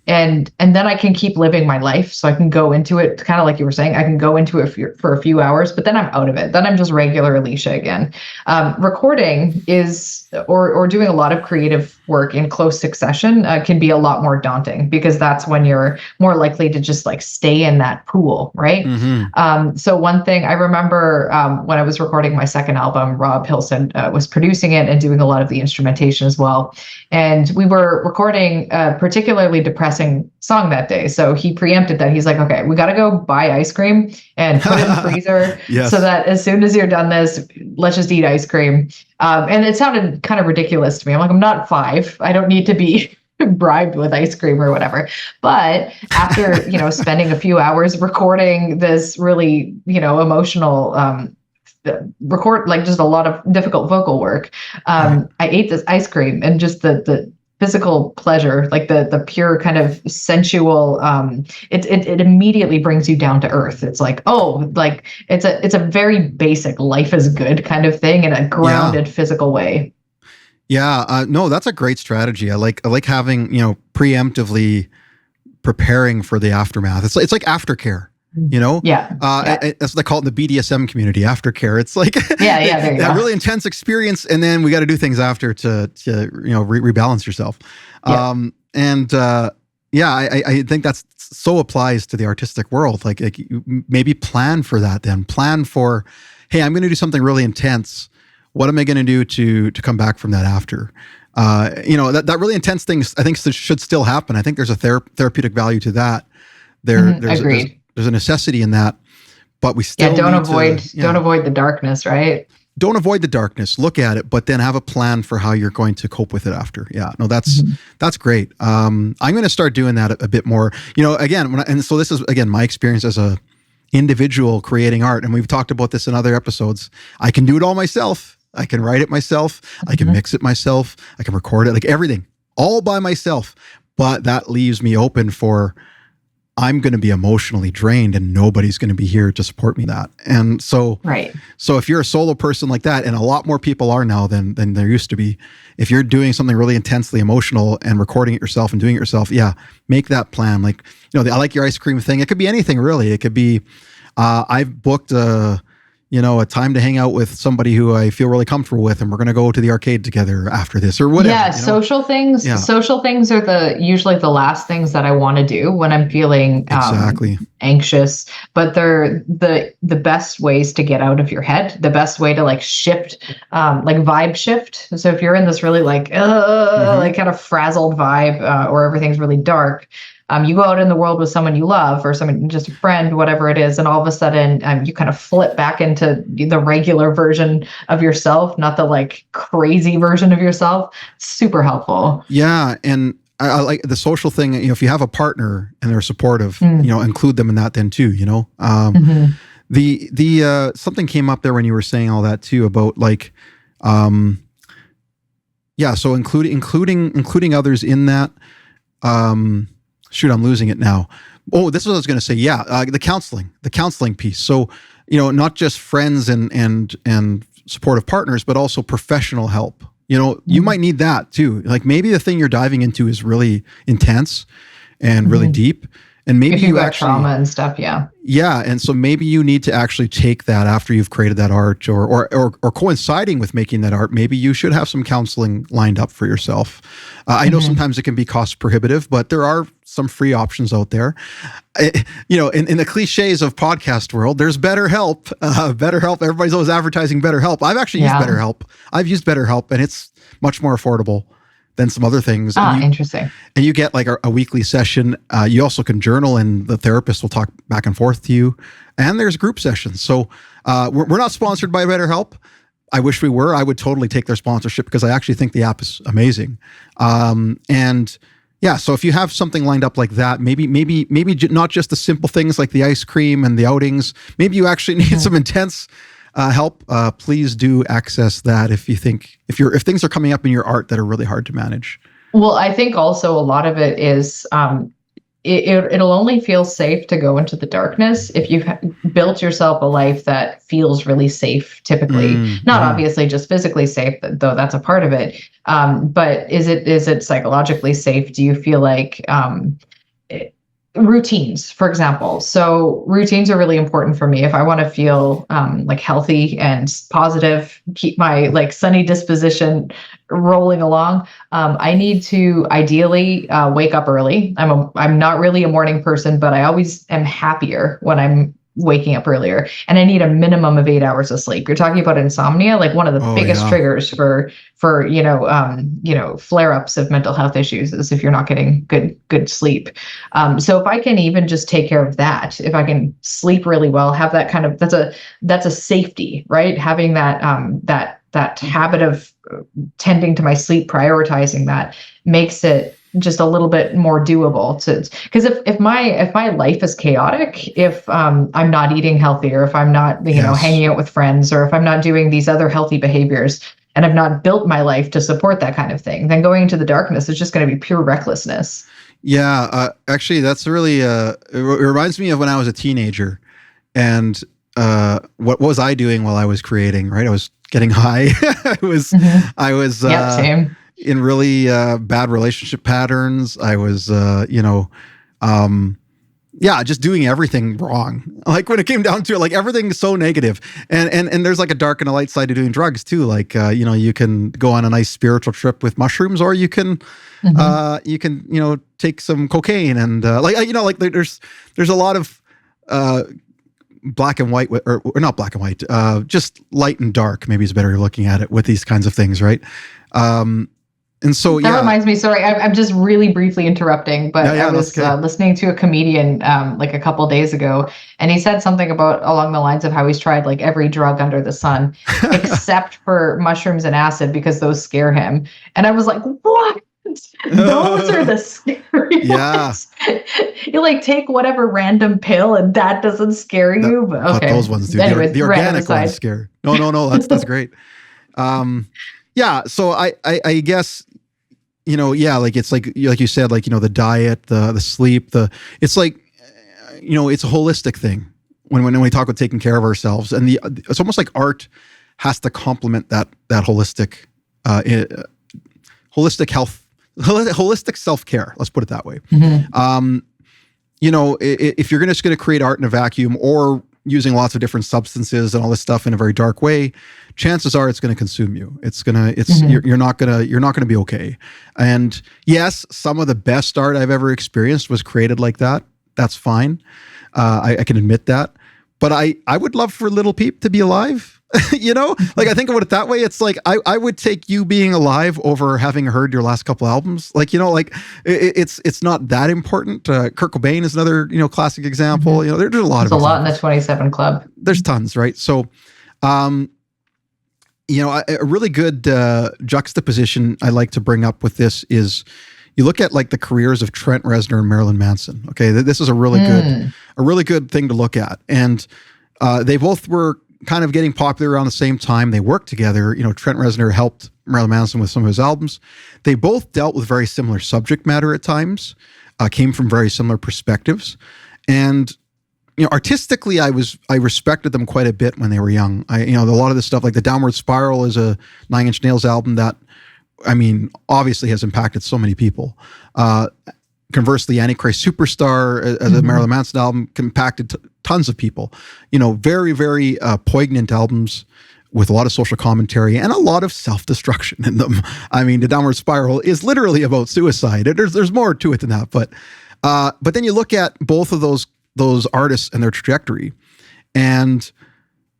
And then I can keep living my life. So I can go into it, kind of like you were saying, I can go into it for a few hours, but then I'm out of it. Then I'm just regular Allysia again. Recording is, or doing a lot of creative work in close succession can be a lot more daunting, because that's when you're more likely to just like stay in that pool, right? So one thing I remember when I was recording my second album, Rob Hillstead was producing it and doing a lot of the instrumentation as well. And we were recording a particularly depressing song that day. So he preempted that. He's like, okay, we got to go buy ice cream and put it in the freezer so that as soon as you're done this, let's just eat ice cream. And it sounded kind of ridiculous to me. I'm like, I'm not 5. I don't need to be bribed with ice cream or whatever. But after, spending a few hours recording this really, emotional, record, like just a lot of difficult vocal work. I ate this ice cream, and just the physical pleasure, like the pure kind of sensual, it immediately brings you down to earth. It's like, it's a very basic life is good kind of thing in a grounded physical way. No, that's a great strategy. I like having, preemptively preparing for the aftermath. It's like aftercare. That's what they call it in the BDSM community, aftercare. It's like there you that go. really intense experience, and then we got to do things after to rebalance yourself. I think that's so applies to the artistic world. Like maybe plan for that. Then plan for, hey, I'm going to do something really intense. What am I going to do to come back from that after? That really intense thing, I think, should still happen. I think there's a therapeutic value to that. There's a necessity in that, but we still don't avoid the darkness, right? Don't avoid the darkness. Look at it, but then have a plan for how you're going to cope with it after. Yeah, no, that's great. I'm going to start doing that a bit more. Again, so this is again my experience as a individual creating art, and we've talked about this in other episodes. I can do it all myself. I can write it myself. I can mix it myself. I can record it, like everything, all by myself. But that leaves me open for, I'm going to be emotionally drained and nobody's going to be here to support me that. And so, so if you're a solo person like that, and a lot more people are now than there used to be, if you're doing something really intensely emotional and recording it yourself and doing it yourself, make that plan. Like, I like your ice cream thing. It could be anything really. It could be, I've booked a time to hang out with somebody who I feel really comfortable with, and we're going to go to the arcade together after this or whatever. Yeah, social things. Yeah. Social things are usually the last things that I want to do when I'm feeling anxious. But they're the best ways to get out of your head. The best way to like shift, like vibe shift. So if you're in this really like kind of frazzled vibe, or everything's really dark, you go out in the world with someone you love or someone, just a friend, whatever it is, and all of a sudden you kind of flip back into the regular version of yourself, not the like crazy version of yourself. Super helpful. Yeah, and I like the social thing. If you have a partner and they're supportive, include them in that then too. The something came up there when you were saying all that too about like, so including others in that. Shoot, I'm losing it now. Oh, this is what I was going to say. Yeah, the counseling piece. So, not just friends and supportive partners, but also professional help. You might need that too. Like maybe the thing you're diving into is really intense and really deep. And maybe if you've got trauma and stuff, yeah. Yeah, and so maybe you need to actually take that after you've created that art, or coinciding with making that art. Maybe you should have some counseling lined up for yourself. I know sometimes it can be cost prohibitive, but there are some free options out there. In the cliches of podcast world, there's BetterHelp. BetterHelp. Everybody's always advertising BetterHelp. I've actually used BetterHelp. I've used BetterHelp, and it's much more affordable than some other things. Interesting. And you get like a weekly session. You also can journal, and the therapist will talk back and forth to you. And there's group sessions. So we're not sponsored by BetterHelp. I wish we were. I would totally take their sponsorship because I actually think the app is amazing. So if you have something lined up like that, maybe not just the simple things like the ice cream and the outings. Maybe you actually need some intense help. Please do access that if things are coming up in your art that are really hard to manage. Well, I think also a lot of it is it'll only feel safe to go into the darkness if you've built yourself a life that feels really safe. Typically, not obviously just physically safe, though that's a part of it. But is it psychologically safe? Do you feel like routines, for example? So routines are really important for me. If I want to feel like healthy and positive, keep my like sunny disposition rolling along, I need to ideally wake up early. I'm not really a morning person, but I always am happier when I'm waking up earlier, and I need a minimum of 8 hours of sleep. You're talking about insomnia, like one of the biggest triggers for flare-ups of mental health issues is if you're not getting good sleep. So if I can even just take care of that, if I can sleep really well, have that kind of, that's a safety, right? Having that habit of tending to my sleep, prioritizing that makes it just a little bit more doable because if my life is chaotic, if I'm not eating healthy, or if I'm not hanging out with friends, or if I'm not doing these other healthy behaviors, and I've not built my life to support that kind of thing, then going into the darkness is just going to be pure recklessness. Yeah, actually, that's really it reminds me of when I was a teenager, and what was I doing while I was creating? Right, I was getting high. I was same. In really bad relationship patterns. I was, just doing everything wrong. Like when it came down to it, like everything's so negative. And there's like a dark and a light side to doing drugs too. Like, you can go on a nice spiritual trip with mushrooms, or you can, take some cocaine and there's a lot of black and white, or not black and white, just light and dark, maybe is better looking at it with these kinds of things, right? And so, that reminds me, sorry, I'm just really briefly interrupting, but I was listening to a comedian like a couple days ago, and he said something along the lines of how he's tried like every drug under the sun, except for mushrooms and acid, because those scare him. And I was like, what? Those are the scary ones. You like take whatever random pill and that doesn't scare you. But okay, those ones do. Anyways, the organic ones scare. No, that's great. So I guess, like it's like you said, like, the diet, the sleep, it's like, it's a holistic thing when we talk about taking care of ourselves, and it's almost like art has to complement that holistic health, holistic self-care. Let's put it that way. If you're just going to create art in a vacuum, or using lots of different substances and all this stuff in a very dark way, chances are it's going to consume you. You're not going to be okay. And yes, some of the best art I've ever experienced was created like that. That's fine. I can admit that. but I would love for Little Peep to be alive. Like I think about it that way. It's like I would take you being alive over having heard your last couple albums. Like it's not that important. Kurt Cobain is another classic example. Mm-hmm. There's a lot There's of a lot in the 27 Club. There's tons, right? So, a really good juxtaposition I like to bring up with this is you look at like the careers of Trent Reznor and Marilyn Manson. Okay, this is a really good thing to look at, and they both were kind of getting popular around the same time. They worked together. Trent Reznor helped Marilyn Manson with some of his albums. They both dealt with very similar subject matter at times, came from very similar perspectives. And, artistically, I respected them quite a bit when they were young. A lot of this stuff, like the Downward Spiral is a 9 Inch Nails album that, obviously has impacted so many people. Conversely, Antichrist Superstar as a Marilyn Manson album impacted tons of people. Very, very poignant albums with a lot of social commentary and a lot of self-destruction in them. The Downward Spiral is literally about suicide. There's more to it than that, but then you look at both of those artists and their trajectory, and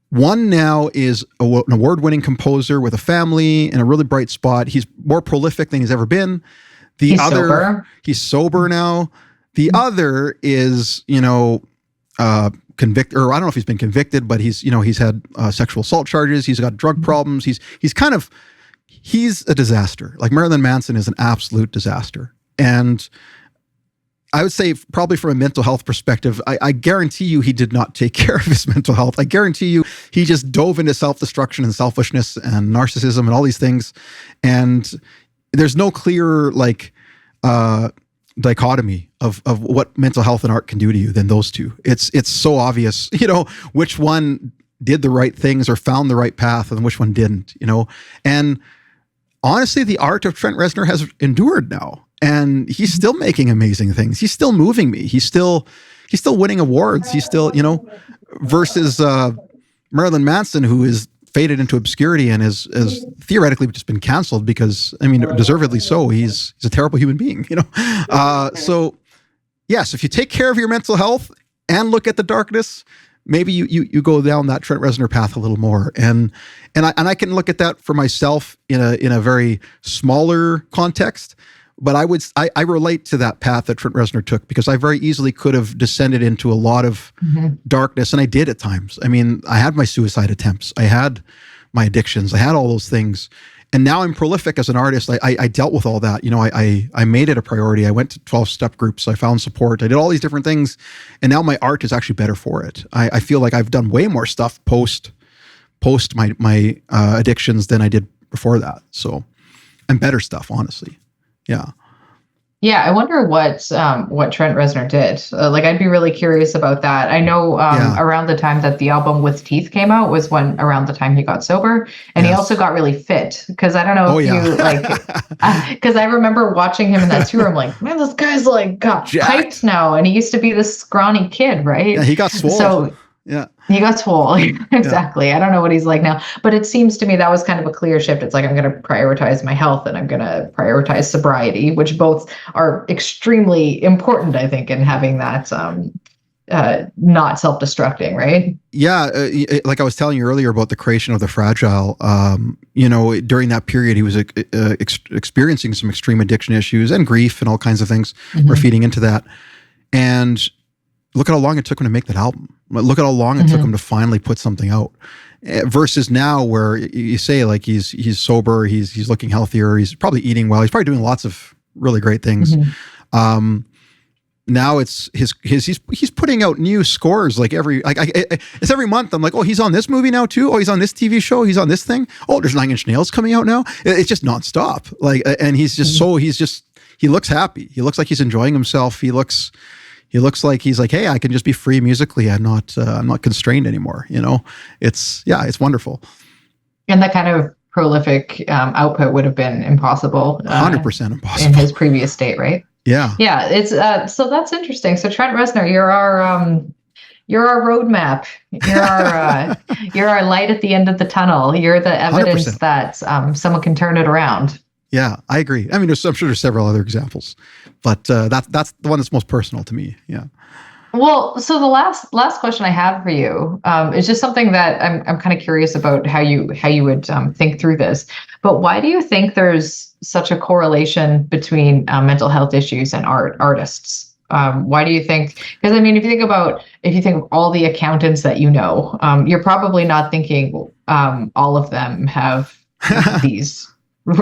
one now is an award-winning composer with a family and a really bright spot. He's more prolific than he's ever been. He's sober now. The other is, convicted, or I don't know if he's been convicted, but he's had sexual assault charges. He's got drug problems. He's a disaster. Like Marilyn Manson is an absolute disaster. And I would say probably from a mental health perspective, I guarantee you he did not take care of his mental health. I guarantee you he just dove into self-destruction and selfishness and narcissism and all these things. And there's no clear dichotomy of what mental health and art can do to you than those two. It's so obvious, which one did the right things or found the right path and which one didn't, And honestly, the art of Trent Reznor has endured now. And he's still making amazing things. He's still moving me. He's still winning awards. He's still, versus Marilyn Manson, who is faded into obscurity and has theoretically just been canceled because, deservedly so. He's a terrible human being, So yes, if you take care of your mental health and look at the darkness, maybe you go down that Trent Reznor path a little more. And I can look at that for myself in a very smaller context. But I relate to that path that Trent Reznor took because I very easily could have descended into a lot of darkness, and I did at times. I had my suicide attempts, I had my addictions, I had all those things, and now I'm prolific as an artist. I dealt with all that. I made it a priority. I went to 12-step groups. I found support. I did all these different things, and now my art is actually better for it. I feel like I've done way more stuff post my addictions than I did before that. So, and better stuff, honestly. Yeah. Yeah, I wonder what Trent Reznor did. I'd be really curious about that. I know around the time that the album With Teeth came out was around the time he got sober, and he also got really fit. Because I don't know because I remember watching him in that tour. I'm like, man, this guy's got piped now, and he used to be this scrawny kid, right? Yeah, he got swole. So yeah. He got swole. Exactly. Yeah. I don't know what he's like now, but it seems to me that was kind of a clear shift. It's like, I'm going to prioritize my health and I'm going to prioritize sobriety, which both are extremely important, I think, in having that not self-destructing, right? Yeah. Like I was telling you earlier about the creation of The Fragile, during that period, he was experiencing some extreme addiction issues and grief and all kinds of things were feeding into that. And look at how long it took him to make that album. Look at how long it took him to finally put something out. Versus now, where you say he's sober, he's looking healthier, he's probably eating well, he's probably doing lots of really great things. Now it's he's putting out new scores it's every month. I'm like, oh, he's on this movie now too. Oh, he's on this TV show. He's on this thing. Oh, there's 9 Inch Nails coming out now. It's just nonstop. And he's just he looks happy. He looks like he's enjoying himself. He looks like he's like, hey, I can just be free musically. I'm not constrained anymore. It's wonderful. And that kind of prolific output would have been impossible. 100% impossible in his previous state, right? Yeah. Yeah. It's so that's interesting. So Trent Reznor, you're our roadmap. You're our light at the end of the tunnel. You're the evidence 100%. that someone can turn it around. Yeah, I agree. I'm sure there's several other examples, but that's the one that's most personal to me. Yeah. Well, so the last question I have for you is just something that I'm kind of curious about how you would think through this. But why do you think there's such a correlation between mental health issues and artists? Why do you think? Because I mean, if you think of all the accountants that you know, you're probably not thinking all of them have these.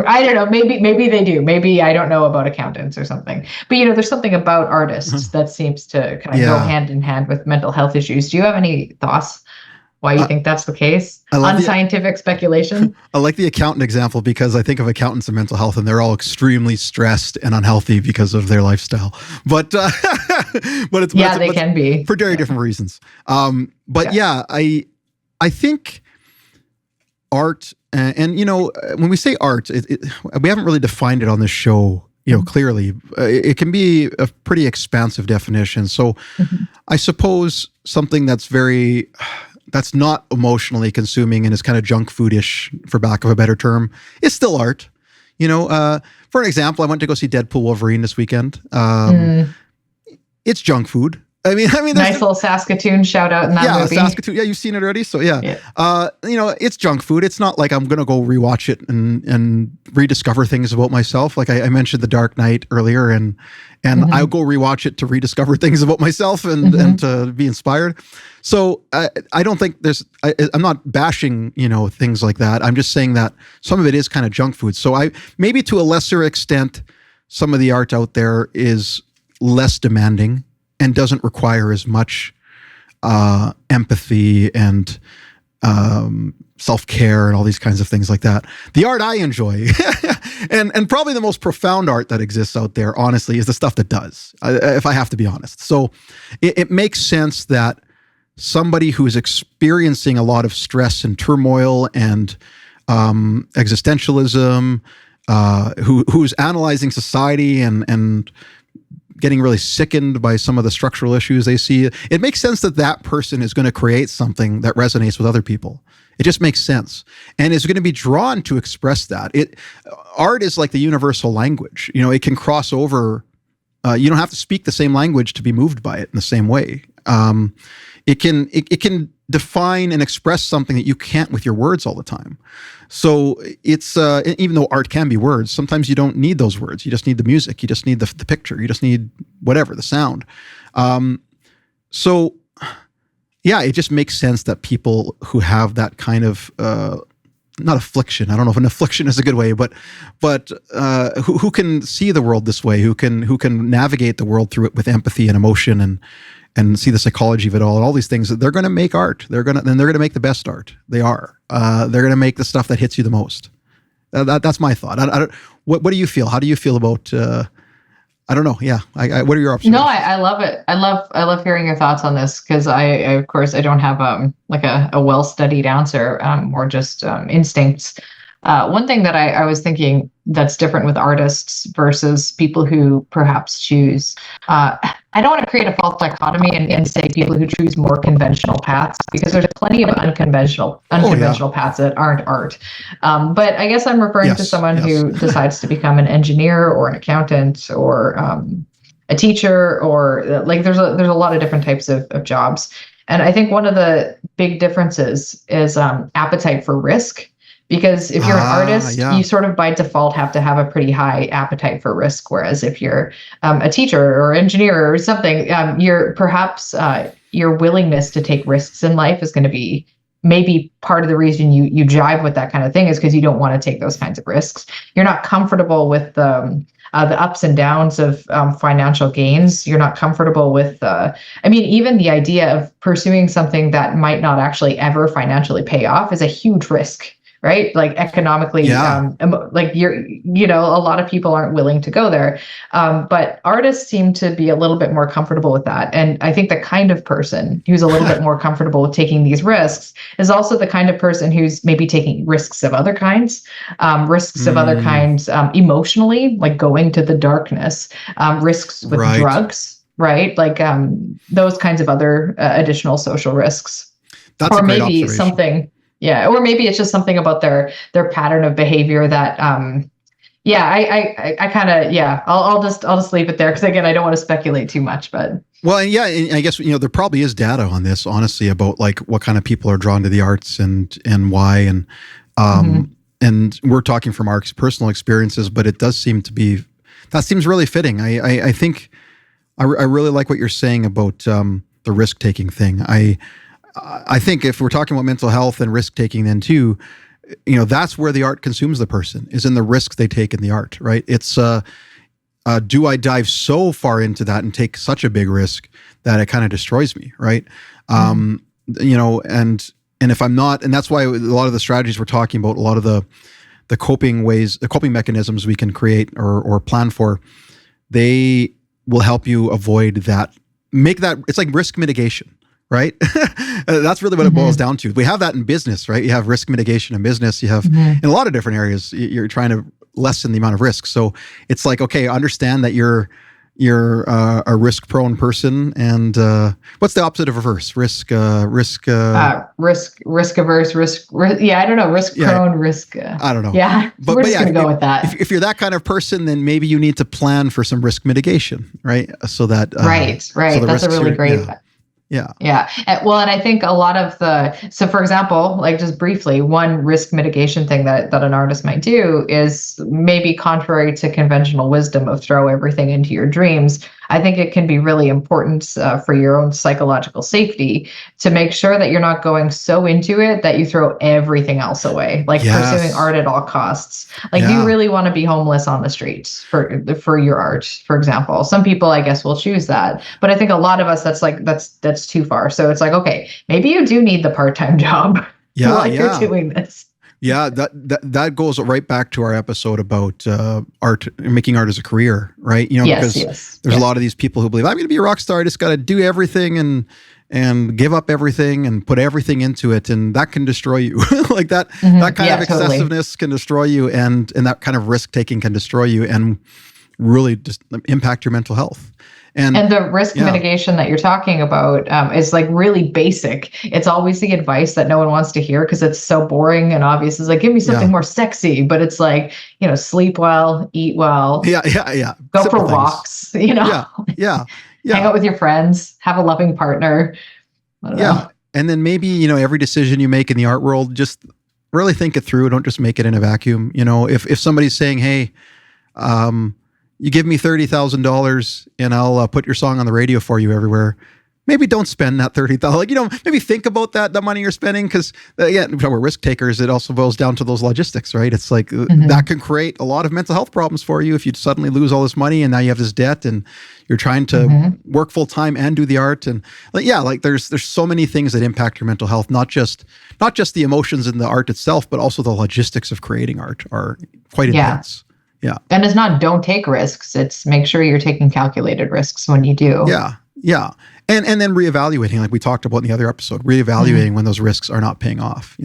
I don't know. Maybe they do. Maybe I don't know about accountants or something. But there's something about artists that seems to kind of go hand in hand with mental health issues. Do you have any thoughts why you think that's the case? Unscientific speculation. I like the accountant example because I think of accountants and mental health, and they're all extremely stressed and unhealthy because of their lifestyle. But they can be for very different reasons. I think art. And when we say art, we haven't really defined it on this show, clearly. It can be a pretty expansive definition. So I suppose something that's not emotionally consuming and is kind of junk foodish, for lack of a better term, is still art. For an example, I went to go see Deadpool Wolverine this weekend. It's junk food. I mean, nice little Saskatoon shout out in that movie. Yeah, Saskatoon. Yeah, you've seen it already. So yeah. It's junk food. It's not like I'm going to go rewatch it and rediscover things about myself. Like I mentioned The Dark Knight earlier, and I'll go rewatch it to rediscover things about myself and to be inspired. So I don't think I'm not bashing, things like that. I'm just saying that some of it is kind of junk food. So maybe to a lesser extent, some of the art out there is less demanding and doesn't require as much empathy and self-care and all these kinds of things like that. The art I enjoy, and probably the most profound art that exists out there, honestly, is the stuff that does, if I have to be honest. So it makes sense that somebody who is experiencing a lot of stress and turmoil and existentialism, who's analyzing society and getting really sickened by some of the structural issues they see, it makes sense that person is going to create something that resonates with other people. It just makes sense. And is going to be drawn to express that. Art is like the universal language. It can cross over. You don't have to speak the same language to be moved by it in the same way. It can define and express something that you can't with your words all the time. So it's even though art can be words, sometimes you don't need those words. You just need the music. You just need the picture. You just need whatever, the sound. So yeah, it just makes sense that people who have that kind of not affliction. I don't know if an affliction is a good way, but who can see the world this way, who can navigate the world through it with empathy and emotion and see the psychology of it all these things, they're going to make art. They're going to make the best art. They are. They're going to make the stuff that hits you the most. That's my thought. What do you feel? How do you feel about? I don't know. Yeah. What are your observations? No, I love it. I love hearing your thoughts on this because I of course I don't have like a well-studied answer, or just instincts. One thing that I was thinking that's different with artists versus people who perhaps choose, I don't want to create a false dichotomy and say people who choose more conventional paths, because there's plenty of unconventional paths that aren't art. But I guess I'm referring to someone who decides to become an engineer or an accountant or a teacher, or like there's a lot of different types of jobs. And I think one of the big differences is appetite for risk. Because if you're an artist, you sort of by default have to have a pretty high appetite for risk. Whereas if you're a teacher or engineer or something, you're perhaps your willingness to take risks in life is going to be maybe part of the reason you jive with that kind of thing is because you don't want to take those kinds of risks. You're not comfortable with the ups and downs of financial gains. You're not comfortable with, even the idea of pursuing something that might not actually ever financially pay off is a huge risk. Right? Like economically, like a lot of people aren't willing to go there. But artists seem to be a little bit more comfortable with that. And I think the kind of person who's a little bit more comfortable with taking these risks is also the kind of person who's maybe taking risks of other kinds, emotionally, like going to the darkness, risks with drugs, right? Like those kinds of other additional social risks. That's or a great maybe something. Yeah, or maybe it's just something about their pattern of behavior that Yeah, I kind of, yeah, I'll just leave it there because again, I don't want to speculate too much, but. Well, and yeah, and I guess, there probably is data on this, honestly, about like what kind of people are drawn to the arts and why. And we're talking from our personal experiences, but it does seem to be, that seems really fitting. I think I really like what you're saying about the risk-taking thing. I think if we're talking about mental health and risk-taking then too, that's where the art consumes the person, is in the risks they take in the art, right? It's, do I dive so far into that and take such a big risk that it kind of destroys me, right? And if I'm not, and that's why a lot of the strategies we're talking about, a lot of the coping ways, the coping mechanisms we can create or plan for, they will help you avoid that, make that, it's like risk mitigation, right? That's really what it boils down to. We have that in business, right? You have risk mitigation in business. You have in a lot of different areas, you're trying to lessen the amount of risk. So it's like, okay, understand that you're a risk-prone person, and what's the opposite of averse? Risk averse, yeah, I don't know, risk-prone, risk. I don't know. Yeah, but we're just yeah, gonna go with that. If you're that kind of person, then maybe you need to plan for some risk mitigation, right? So that right. So That's a really great. Yeah. Well, and I think a lot of so for example, like just briefly, one risk mitigation thing that an artist might do is maybe contrary to conventional wisdom of throw everything into your dreams. I think it can be really important for your own psychological safety to make sure that you're not going so into it that you throw everything else away, like pursuing art at all costs. Like, do you really want to be homeless on the streets for your art, for example? Some people, I guess, will choose that, but I think a lot of us, that's too far. So it's like, okay, maybe you do need the part-time job while you're doing this. Yeah, that goes right back to our episode about art, making art as a career, right? Because there's a lot of these people who believe, I'm going to be a rock star. I just got to do everything and give up everything and put everything into it, and that can destroy you. Like that kind of excessiveness can destroy you, and that kind of risk taking can destroy you and really just impact your mental health. And the risk mitigation that you're talking about is like really basic. It's always the advice that no one wants to hear because it's so boring and obvious. It's like, give me something more sexy, but it's like, sleep well, eat well. Yeah. Go for walks, Yeah. Hang out with your friends, have a loving partner. I don't know. And then maybe, every decision you make in the art world, just really think it through. Don't just make it in a vacuum. If somebody's saying, hey, you give me $30,000 and I'll put your song on the radio for you everywhere. Maybe don't spend that $30,000. Maybe think about the money you're spending, because we're risk takers. It also boils down to those logistics, right? It's like that can create a lot of mental health problems for you if you suddenly lose all this money and now you have this debt and you're trying to work full time and do the art. And there's so many things that impact your mental health, not just the emotions in the art itself, but also the logistics of creating art are quite intense. Yeah. And it's not don't take risks. It's make sure you're taking calculated risks when you do. Yeah. And then reevaluating, like we talked about in the other episode, reevaluating when those risks are not paying off,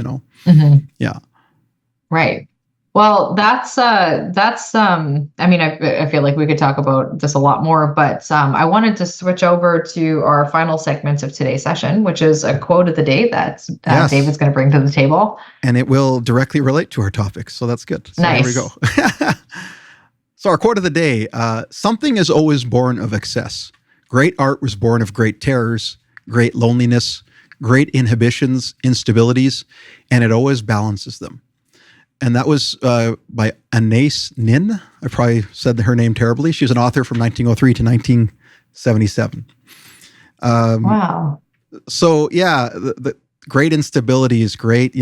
Yeah. Right. Well, that's I feel like we could talk about this a lot more, but I wanted to switch over to our final segments of today's session, which is a quote of the day that David's going to bring to the table. And it will directly relate to our topics. So that's good. So nice. There we go. So our quote of the day, something is always born of excess. Great art was born of great terrors, great loneliness, great inhibitions, instabilities, and it always balances them. And that was by Anais Nin. I probably said her name terribly. She was an author from 1903 to 1977. Wow. So the great instability is great.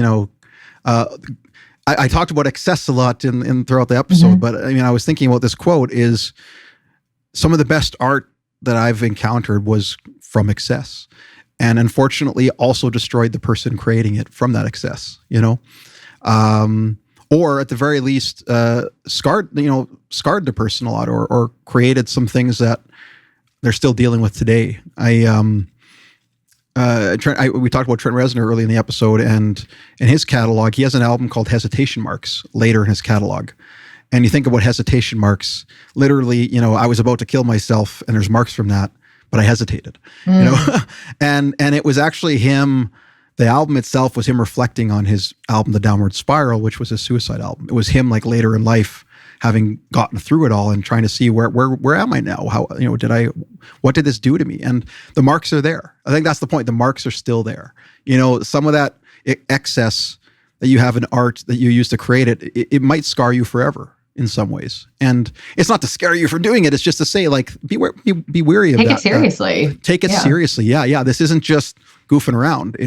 I talked about excess a lot in throughout the episode, but I was thinking about this quote is some of the best art that I've encountered was from excess, and unfortunately also destroyed the person creating it from that excess, or at the very least, scarred the person a lot, or created some things that they're still dealing with today. We talked about Trent Reznor early in the episode, and in his catalog, he has an album called Hesitation Marks later in his catalog. And you think about hesitation marks, literally, I was about to kill myself and there's marks from that, but I hesitated, and it was actually him. The album itself was him reflecting on his album, The Downward Spiral, which was his suicide album. It was him later in life having gotten through it all and trying to see where am I now? How, what did this do to me? And the marks are there. I think that's the point. The marks are still there. Some of that excess that you have in art that you use to create it might scar you forever in some ways. And it's not to scare you from doing it. It's just to say, like, be wary of that. Take it seriously. Take it seriously. Yeah. This isn't just goofing around.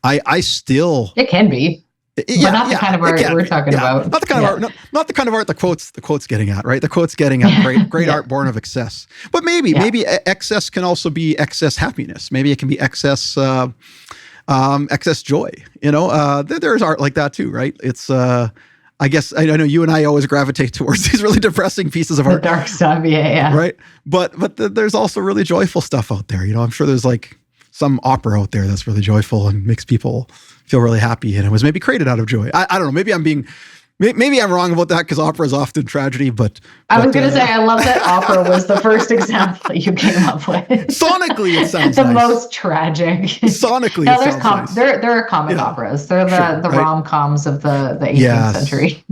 I still. It can be. But not the kind of art we're talking about. Not the kind of art. Not the kind of art the quote's getting at, right? The quote's getting at great art born of excess. But maybe excess can also be excess happiness. Maybe it can be excess joy. There's art like that too, right? It's I guess I know you and I always gravitate towards these really depressing pieces of art. The dark stuff, yeah. Right. But there's also really joyful stuff out there. I'm sure there's like some opera out there that's really joyful and makes people feel really happy, and it was maybe created out of joy. I don't know. Maybe I'm wrong about that because opera is often tragedy. But I was going to say, I love that opera was the first example you came up with. Sonically, it sounds the nice. Most tragic. Sonically, no, it sounds nice. There are comic operas. They're the right? rom-coms of the 18th century.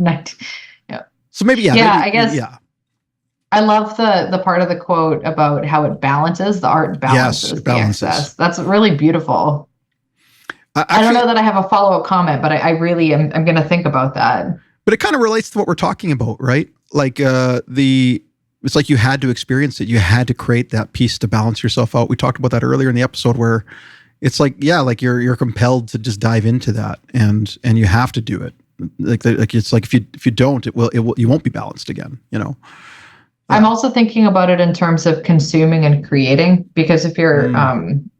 So maybe I guess. I love the part of the quote about how it balances. The art balances the excess. That's really beautiful. I don't know that I have a follow-up comment, but I really am going to think about that. But it kind of relates to what we're talking about, right? Like it's like you had to experience it. You had to create that piece to balance yourself out. We talked about that earlier in the episode where it's like, like you're compelled to just dive into that and you have to do it. Like it's like if you don't, you won't be balanced again, I'm also thinking about it in terms of consuming and creating, because if you're,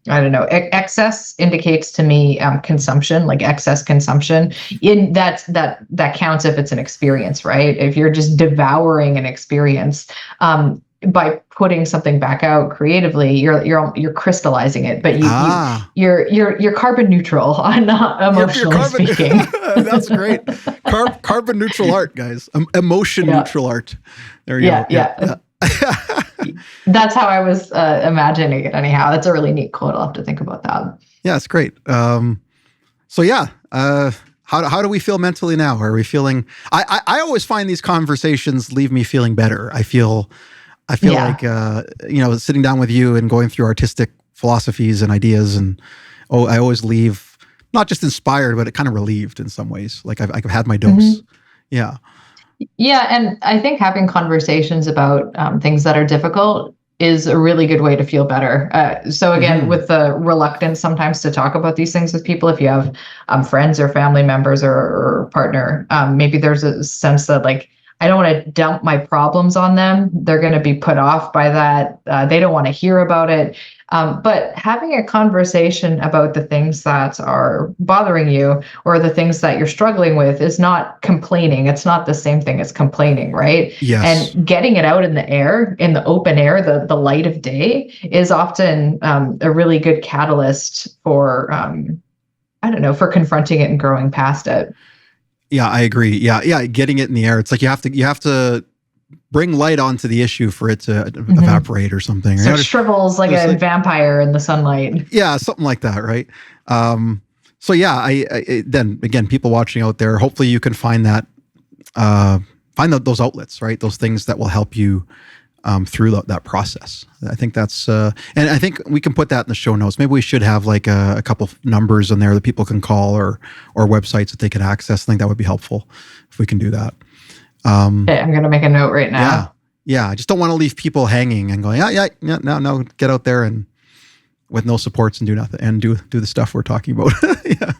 I don't know, excess indicates to me consumption, like excess consumption. In that counts if it's an experience, right? If you're just devouring an experience, by putting something back out creatively, you're crystallizing it, but you're carbon neutral, not emotionally speaking. That's great. Carbon neutral art, guys. Emotion neutral art. There you go. Yeah. That's how I was imagining it. Anyhow, that's a really neat quote. I'll have to think about that. Yeah, it's great. How do we feel mentally now? Are we feeling? I always find these conversations leave me feeling better. I feel like sitting down with you and going through artistic philosophies and ideas, and I always leave not just inspired, but kind of relieved in some ways. Like I've had my dose. Mm-hmm. Yeah. Yeah, and I think having conversations about things that are difficult is a really good way to feel better. So again, with the reluctance sometimes to talk about these things with people, if you have friends or family members or partner, maybe there's a sense that like, I don't want to dump my problems on them. They're going to be put off by that. They don't want to hear about it. But having a conversation about the things that are bothering you or the things that you're struggling with is not complaining. It's not the same thing as complaining, right? Yes. And getting it out in the air, in the open air, the light of day is often a really good catalyst for, for confronting it and growing past it. Yeah, I agree. Yeah, getting it in the air. It's like you have to bring light onto the issue for it to evaporate or something. So it shrivels like a vampire in the sunlight. Yeah, something like that, right? So yeah, I then again, people watching out there, hopefully you can find that, those outlets, right? Those things that will help you through that process. I think that's, and I think we can put that in the show notes. Maybe we should have like a couple numbers in there that people can call or websites that they can access. I think that would be helpful if we can do that. Okay, I'm going to make a note right now. Yeah. I just don't want to leave people hanging and going, no, get out there and with no supports and do nothing and do the stuff we're talking about. Yeah.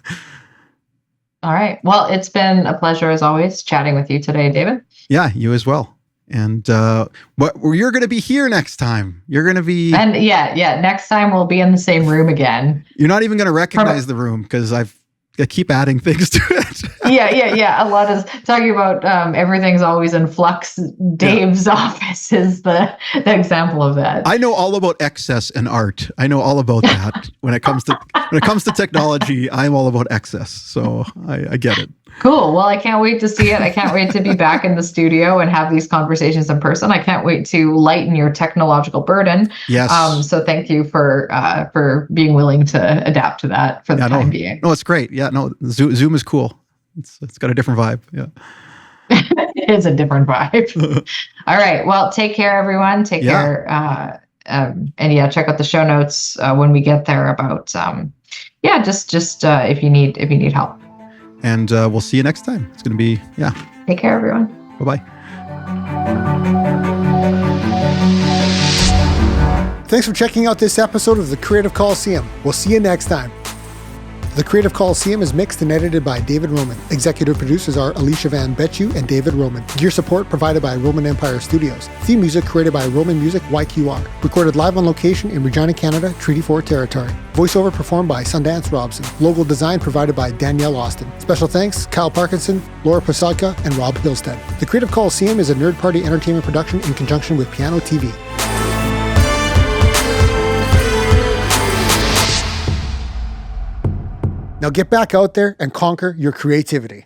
All right. Well, it's been a pleasure as always chatting with you today, David. Yeah, you as well. And you're going to be here next time. You're going to be... And next time we'll be in the same room again. You're not even going to recognize the room because I keep adding things to it. Yeah. A lot of talking about everything's always in flux. Dave's office is the example of that. I know all about excess and art. I know all about that. When it comes to technology, I'm all about excess. So I get it. Cool. Well, I can't wait to see it. I can't wait to be back in the studio and have these conversations in person. I can't wait to lighten your technological burden. Yes. So thank you for being willing to adapt to that for the time being. No, it's great. Yeah. No, Zoom is cool. It's got a different vibe. Yeah. It is a different vibe. All right. Well, take care, everyone. Take care. And yeah, check out the show notes when we get there about just if you need help. And we'll see you next time. It's going to be Take care, everyone. Bye-bye. Thanks for checking out this episode of The Creative Coliseum. We'll see you next time. The Creative Coliseum is mixed and edited by David Roman. Executive producers are Allysia Van Betju and David Roman. Gear support provided by Roman Empire Studios. Theme music created by Roman Music YQR. Recorded live on location in Regina, Canada, Treaty 4 territory. Voiceover performed by Sundance Robson. Logo design provided by Danielle Austin. Special thanks, Kyle Parkinson, Laura Posada, and Rob Hillstead. The Creative Coliseum is a Nerd Party entertainment production in conjunction with Piano TV. Now get back out there and conquer your creativity.